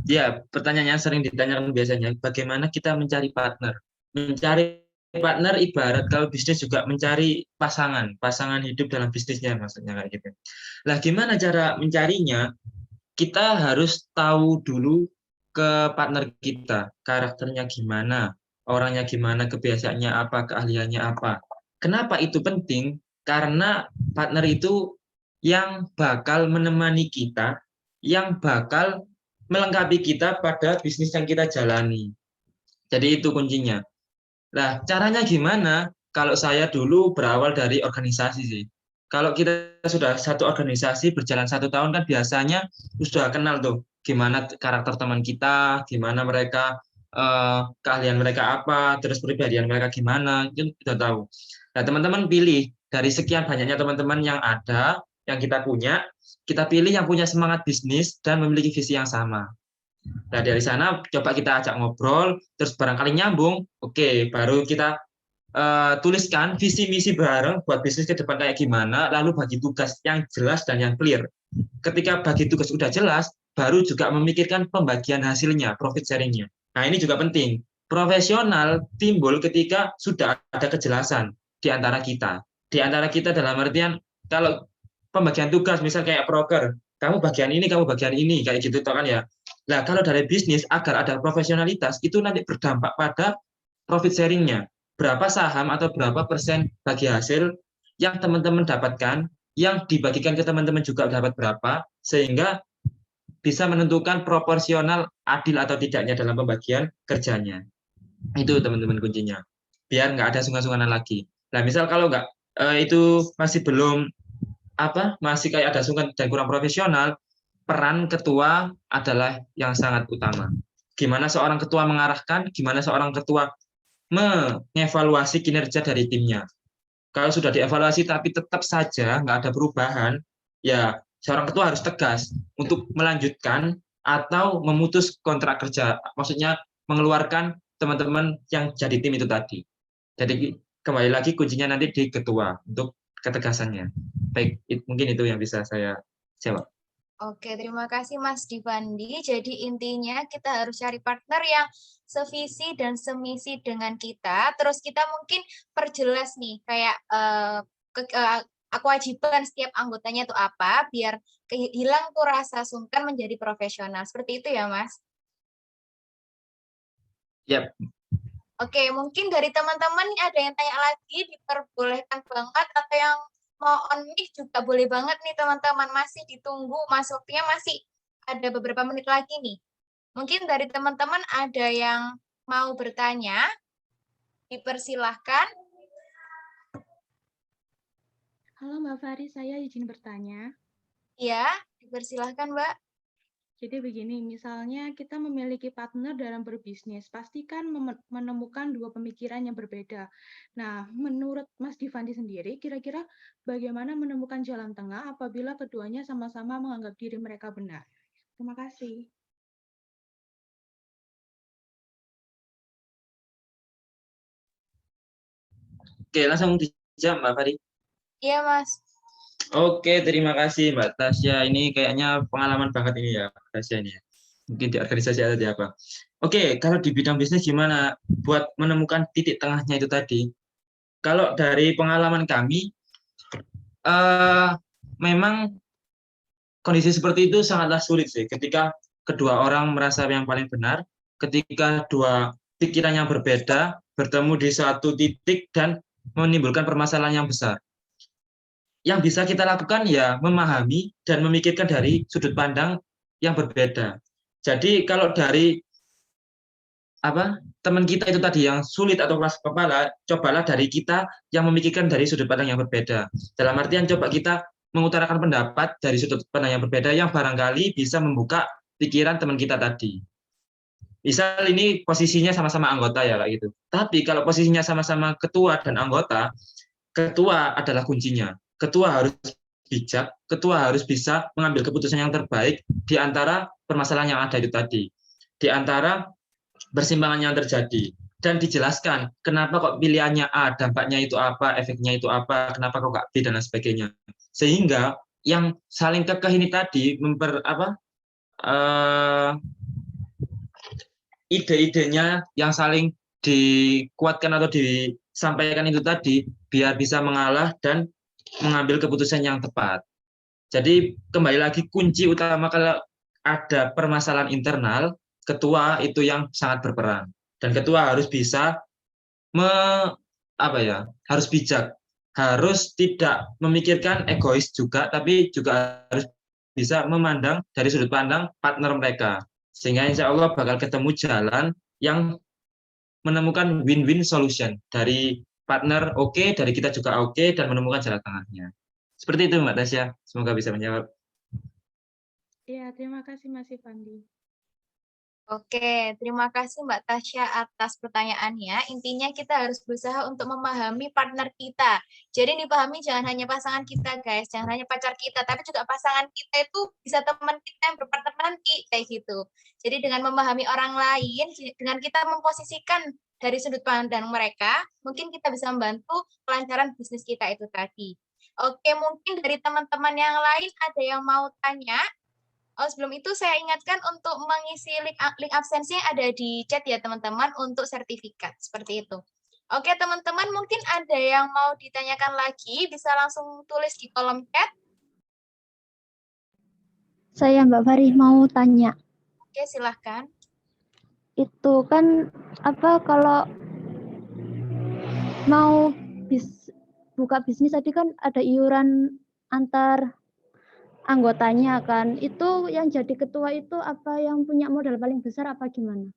ya pertanyaan yang sering ditanyakan biasanya, bagaimana kita mencari partner? Mencari partner ibarat kalau bisnis juga mencari pasangan hidup dalam bisnisnya maksudnya kayak gitu. Lah gimana cara mencarinya? Kita harus tahu dulu ke partner kita, karakternya gimana, orangnya gimana, kebiasaannya apa, keahliannya apa. Kenapa itu penting? Karena partner itu yang bakal menemani kita, yang bakal melengkapi kita pada bisnis yang kita jalani. Jadi itu kuncinya. Nah, caranya gimana? Kalau saya dulu berawal dari organisasi sih. Kalau kita sudah satu organisasi berjalan 1 tahun kan biasanya sudah kenal tuh gimana karakter teman kita, gimana mereka keahlian mereka apa, terus kepribadian mereka gimana, itu kita tahu. Nah, teman-teman pilih dari sekian banyaknya teman-teman yang ada, yang kita pilih yang punya semangat bisnis dan memiliki visi yang sama. Nah, dari sana coba kita ajak ngobrol, terus barangkali nyambung, oke, baru kita tuliskan visi misi bareng buat bisnis ke depan kayak gimana, lalu bagi tugas yang jelas dan yang clear. Ketika bagi tugas udah jelas, baru juga memikirkan pembagian hasilnya, profit sharingnya. Nah, ini juga penting. Profesional timbul ketika sudah ada kejelasan di antara kita. Di antara kita dalam artian, kalau pembagian tugas, misal kayak broker, kamu bagian ini, kayak gitu kan ya. Nah, kalau dari bisnis, agar ada profesionalitas, itu nanti berdampak pada profit sharingnya. Berapa saham atau berapa persen bagi hasil yang teman-teman dapatkan, yang dibagikan ke teman-teman juga dapat berapa, sehingga bisa menentukan proporsional adil atau tidaknya dalam pembagian kerjanya. Itu teman-teman kuncinya. Biar nggak ada sungkan-sungkanan lagi. Nah, misal kalau nggak itu masih belum masih kayak ada sungkan dan kurang profesional, peran ketua adalah yang sangat utama. Gimana seorang ketua mengarahkan, gimana seorang ketua mengevaluasi kinerja dari timnya. Kalau sudah dievaluasi tapi tetap saja nggak ada perubahan, ya seorang ketua harus tegas untuk melanjutkan atau memutus kontrak kerja. Maksudnya mengeluarkan teman-teman yang jadi tim itu tadi. Jadi kembali lagi kuncinya nanti di ketua untuk ketegasannya. Baik, mungkin itu yang bisa saya jawab. Oke, terima kasih Mas Divandi. Jadi intinya kita harus cari partner yang sevisi dan semisi dengan kita. Terus kita mungkin perjelas nih, kayak kewajiban setiap anggotanya itu apa, biar hilang tuh rasa sungkan menjadi profesional. Seperti itu ya, Mas? Yap. Oke, mungkin dari teman-teman ada yang tanya lagi, diperbolehkan banget, atau yang mau on mic juga boleh banget nih teman-teman, masih ditunggu masuknya, masih ada beberapa menit lagi nih. Mungkin dari teman-teman ada yang mau bertanya, dipersilahkan. Halo Mbak Fari, saya izin bertanya. Ya, dipersilahkan Mbak. Jadi begini, misalnya kita memiliki partner dalam berbisnis, pastikan menemukan dua pemikiran yang berbeda. Nah, menurut Mas Divandi sendiri, kira-kira bagaimana menemukan jalan tengah apabila keduanya sama-sama menganggap diri mereka benar? Terima kasih. Oke, langsung dijawab Mbak Fari. Iya, Mas. Oke, terima kasih Mbak Tasya. Ini kayaknya pengalaman banget ini ya, Mbak Tasya ini. Mungkin di organisasi atau di apa. Oke, kalau di bidang bisnis gimana buat menemukan titik tengahnya itu tadi? Kalau dari pengalaman kami, eh, memang kondisi seperti itu sangatlah sulit sih. Ketika kedua orang merasa yang paling benar, ketika dua pikiran yang berbeda bertemu di suatu titik dan menimbulkan permasalahan yang besar. Yang bisa kita lakukan ya memahami dan memikirkan dari sudut pandang yang berbeda. Jadi kalau dari teman kita itu tadi yang sulit atau keras kepala, cobalah dari kita yang memikirkan dari sudut pandang yang berbeda. Dalam artian coba kita mengutarakan pendapat dari sudut pandang yang berbeda yang barangkali bisa membuka pikiran teman kita tadi. Misal ini posisinya sama-sama anggota ya kayak gitu. Tapi kalau posisinya sama-sama ketua dan anggota, ketua adalah kuncinya. Ketua harus bijak, ketua harus bisa mengambil keputusan yang terbaik di antara permasalahan yang ada itu tadi. Di antara persimpangan yang terjadi. Dan dijelaskan kenapa kok pilihannya A, dampaknya itu apa, efeknya itu apa, kenapa kok nggak B, dan lain sebagainya. Sehingga yang saling kekeh ini tadi ide-idenya yang saling dikuatkan atau disampaikan itu tadi biar bisa mengalah dan mengambil keputusan yang tepat. Jadi kembali lagi kunci utama kalau ada permasalahan internal, ketua itu yang sangat berperan dan ketua harus bisa harus bijak, harus tidak memikirkan egois juga, tapi juga harus bisa memandang dari sudut pandang partner mereka. Sehingga insya Allah bakal ketemu jalan yang menemukan win-win solution. Dari partner oke, dari kita juga oke, dan menemukan jalan tengahnya. Seperti itu Mbak Tasya, semoga bisa menjawab. Ya, terima kasih Mas Ivandi. Oke, terima kasih Mbak Tasya atas pertanyaannya. Intinya kita harus berusaha untuk memahami partner kita. Jadi dipahami jangan hanya pasangan kita, guys. Jangan hanya pacar kita, tapi juga pasangan kita itu bisa teman kita yang berpartner nanti, kayak gitu. Jadi dengan memahami orang lain, dengan kita memposisikan dari sudut pandang mereka, mungkin kita bisa membantu kelancaran bisnis kita itu tadi. Oke, mungkin dari teman-teman yang lain ada yang mau tanya? Oh, sebelum itu saya ingatkan untuk mengisi link absensi yang ada di chat ya teman-teman untuk sertifikat, seperti itu. Oke teman-teman, mungkin ada yang mau ditanyakan lagi, bisa langsung tulis di kolom chat. Saya Mbak Fari mau tanya. Oke, silahkan. Itu kan kalau mau buka bisnis tadi kan ada iuran antar anggotanya kan. Itu yang jadi ketua itu apa yang punya modal paling besar apa gimana?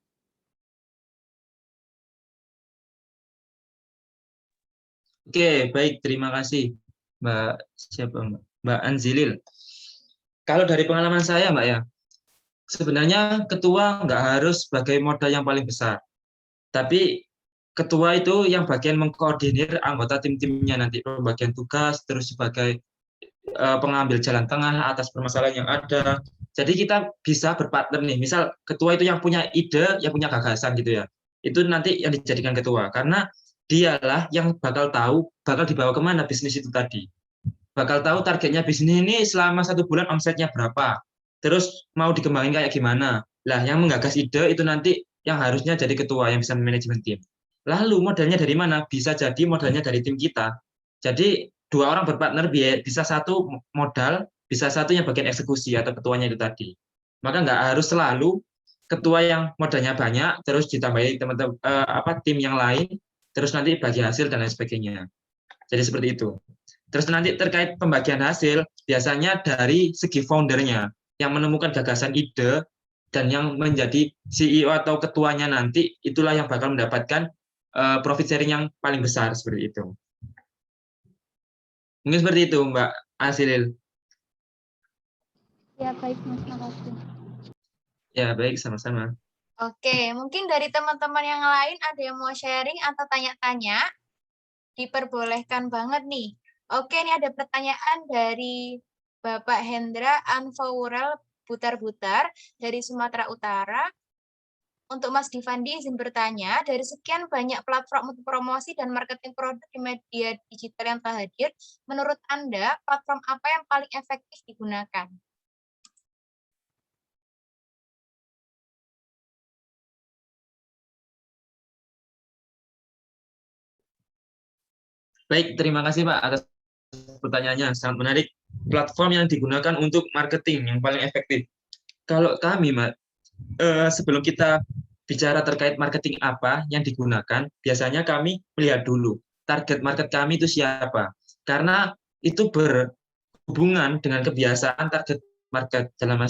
Oke, baik, terima kasih Mbak Anzilil. Kalau dari pengalaman saya Mbak ya, sebenarnya ketua nggak harus sebagai modal yang paling besar. Tapi ketua itu yang bagian mengkoordinir anggota tim-timnya nanti, pembagian tugas, terus sebagai pengambil jalan tengah atas permasalahan yang ada. Jadi kita bisa berpartner nih, misal ketua itu yang punya ide, yang punya gagasan gitu ya, itu nanti yang dijadikan ketua, karena dialah yang bakal tahu, bakal dibawa kemana bisnis itu tadi. Bakal tahu targetnya bisnis ini selama 1 bulan omsetnya berapa, terus mau dikembangin kayak gimana. Lah yang menggagas ide itu nanti yang harusnya jadi ketua yang bisa manajemen tim. Lalu modalnya dari mana? Bisa jadi modalnya dari tim kita. Jadi 2 orang berpartner bisa 1 modal, bisa 1 yang bagian eksekusi atau ketuanya itu tadi. Maka nggak harus selalu ketua yang modalnya banyak, terus ditambahi teman-teman tim yang lain, terus nanti bagi hasil dan lain sebagainya. Jadi seperti itu. Terus nanti terkait pembagian hasil, biasanya dari segi foundernya yang menemukan gagasan ide dan yang menjadi CEO atau ketuanya nanti, itulah yang bakal mendapatkan profit sharing yang paling besar seperti itu. Mungkin seperti itu Mbak Asilil. Ya baik Mas, makasih. Ya baik, sama-sama. Oke, mungkin dari teman-teman yang lain ada yang mau sharing atau tanya-tanya? Diperbolehkan banget nih. Oke, ini ada pertanyaan dari Bapak Hendra Anfaurel Butar-Butar dari Sumatera Utara. Untuk Mas Divandi izin bertanya, dari sekian banyak platform untuk promosi dan marketing produk di media digital yang telah hadir, menurut Anda platform apa yang paling efektif digunakan? Baik, terima kasih Pak atas pertanyaannya, sangat menarik. Platform yang digunakan untuk marketing yang paling efektif. Kalau kami, Mbak, sebelum kita bicara terkait marketing apa yang digunakan, biasanya kami melihat dulu target market kami itu siapa. Karena itu berhubungan dengan kebiasaan target market dalam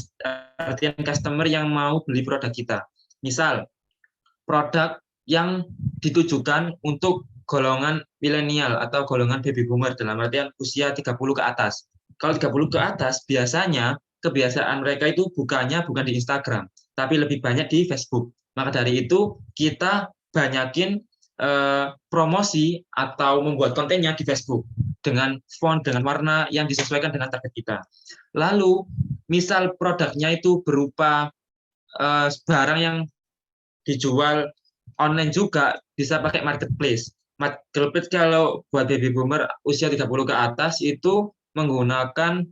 artian customer yang mau beli produk kita. Misal, produk yang ditujukan untuk golongan milenial atau golongan baby boomer dalam artian usia 30 ke atas. Kalau 30 ke atas, biasanya kebiasaan mereka itu bukan di Instagram, tapi lebih banyak di Facebook. Maka dari itu, kita banyakin promosi atau membuat kontennya di Facebook dengan font, dengan warna yang disesuaikan dengan target kita. Lalu, misal produknya itu berupa barang yang dijual online juga, bisa pakai marketplace. Marketplace kalau buat baby boomer usia 30 ke atas itu menggunakan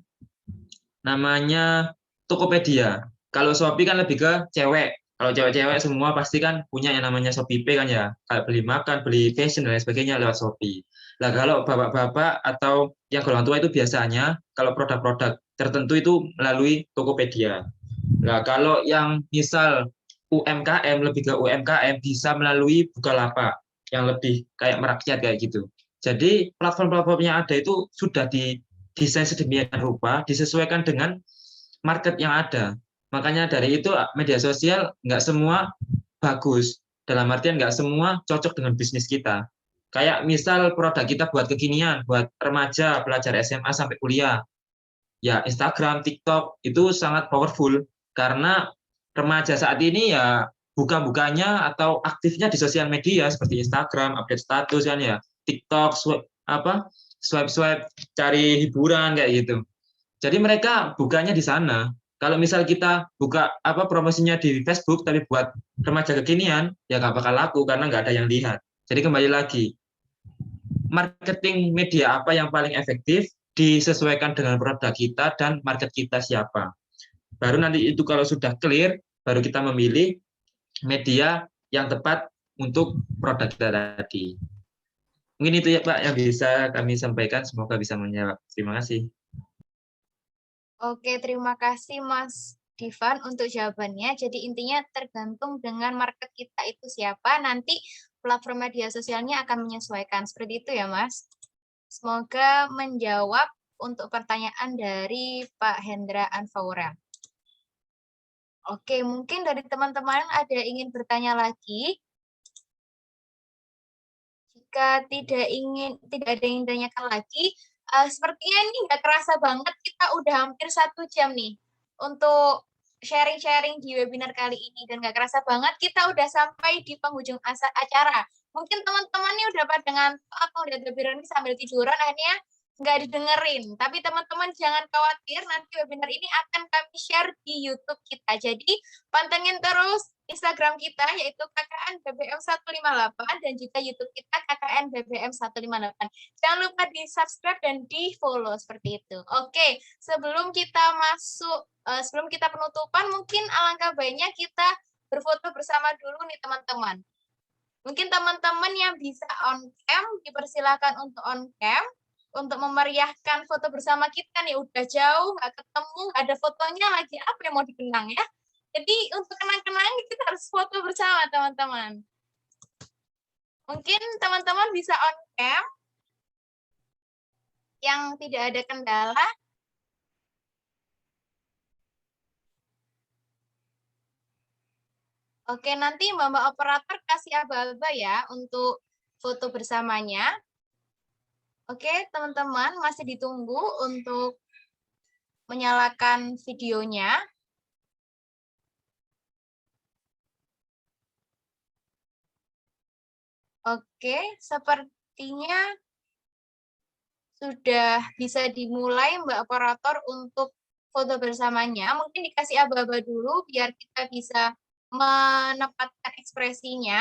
namanya Tokopedia. Kalau Shopee kan lebih ke cewek. Kalau cewek-cewek semua pasti kan punya yang namanya Shopee Pay kan ya. Kayak beli makan, beli fashion dan lain sebagainya lewat Shopee. Nah, kalau bapak-bapak atau yang golongan tua itu biasanya kalau produk-produk tertentu itu melalui Tokopedia. Nah, kalau yang misal UMKM, lebih ke UMKM, bisa melalui Bukalapak, yang lebih kayak merakyat kayak gitu. Jadi platform-platform yang ada itu sudah didesain sedemikian rupa, disesuaikan dengan market yang ada. Makanya dari itu media sosial nggak semua bagus, dalam artian nggak semua cocok dengan bisnis kita. Kayak misal produk kita buat kekinian, buat remaja, pelajar SMA sampai kuliah, ya Instagram, TikTok itu sangat powerful karena remaja saat ini ya buka-bukanya atau aktifnya di sosial media seperti Instagram, update status kan ya, TikTok, swipe cari hiburan kayak gitu. Jadi mereka bukanya di sana. Kalau misal kita buka promosinya di Facebook tapi buat remaja kekinian ya nggak bakal laku karena nggak ada yang lihat. Jadi kembali lagi, marketing media apa yang paling efektif disesuaikan dengan produk kita dan market kita siapa. Baru nanti itu kalau sudah clear, baru kita memilih media yang tepat untuk produk kita tadi. Mungkin itu ya Pak yang bisa kami sampaikan, semoga bisa menjawab. Terima kasih. Oke, terima kasih Mas Divan untuk jawabannya. Jadi intinya tergantung dengan market kita itu siapa, nanti platform media sosialnya akan menyesuaikan. Seperti itu ya Mas. Semoga menjawab untuk pertanyaan dari Pak Hendra Anfaura. Oke, mungkin dari teman-teman ada yang ingin bertanya lagi. Jika tidak ada yang ditanyakan lagi, sepertinya ini nggak kerasa banget kita udah hampir 1 jam nih untuk sharing-sharing di webinar kali ini, dan nggak kerasa banget kita udah sampai di penghujung acara. Mungkin teman-teman nih udah pada ngantuk atau udah webinar ini sambil tiduran, akhirnya nggak didengerin. Tapi teman-teman jangan khawatir, nanti webinar ini akan kami share di YouTube kita. Jadi pantengin terus Instagram kita yaitu KKN BBM 158 dan juga YouTube kita KKN BBM 158. Jangan lupa di-subscribe dan di-follow seperti itu. Oke, sebelum kita penutupan, mungkin alangkah baiknya kita berfoto bersama dulu nih teman-teman. Mungkin teman-teman yang bisa on cam dipersilakan untuk on cam untuk memeriahkan foto bersama kita nih. Udah jauh nggak ketemu, ada fotonya lagi, apa yang mau dikenang ya. Jadi untuk kenang-kenang kita harus foto bersama teman-teman. Mungkin teman-teman bisa on cam yang tidak ada kendala. Oke, nanti Mbak operator kasih aba-aba ya untuk foto bersamanya. Oke, teman-teman masih ditunggu untuk menyalakan videonya. Oke, sepertinya sudah bisa dimulai Mbak operator untuk foto bersamanya. Mungkin dikasih aba-aba dulu biar kita bisa menempatkan ekspresinya.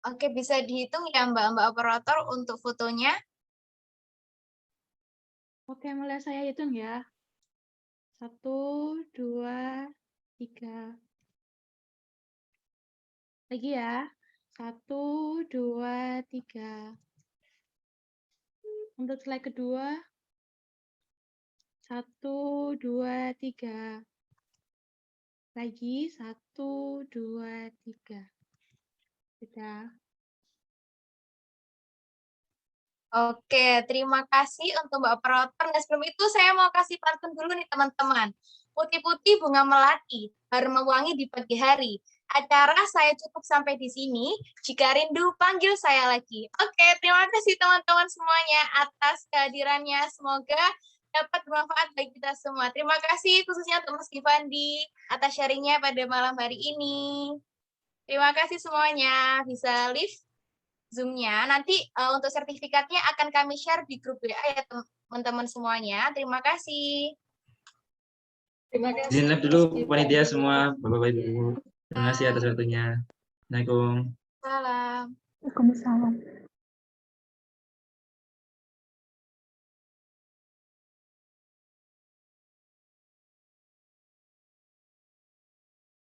Oke, bisa dihitung ya Mbak operator untuk fotonya. Oke, mulai saya hitung ya. 1, 2, 3. Lagi ya. 1, 2, 3. Untuk slide kedua. 1, 2, 3. Lagi 1, 2, 3. Sudah. Oke, terima kasih untuk Mbak operator. Nah, sebelum itu saya mau kasih pantun dulu nih teman-teman. Putih-putih bunga melati, baru mewangi di pagi hari. Acara saya cukup sampai di sini. Jika rindu, panggil saya lagi. Oke, terima kasih teman-teman semuanya atas kehadirannya. Semoga dapat bermanfaat bagi kita semua. Terima kasih khususnya untuk Mas Givandi atas sharingnya pada malam hari ini. Terima kasih semuanya. Bisa live Zoom-nya. Nanti untuk sertifikatnya akan kami share di grup WA ya teman-teman semuanya. Terima kasih. Terima kasih. Izin live dulu Mas panitia Givandi. semua, Bapak Ibu. Terima kasih atas waktunya. Assalamualaikum. Salam. Waalaikumsalam.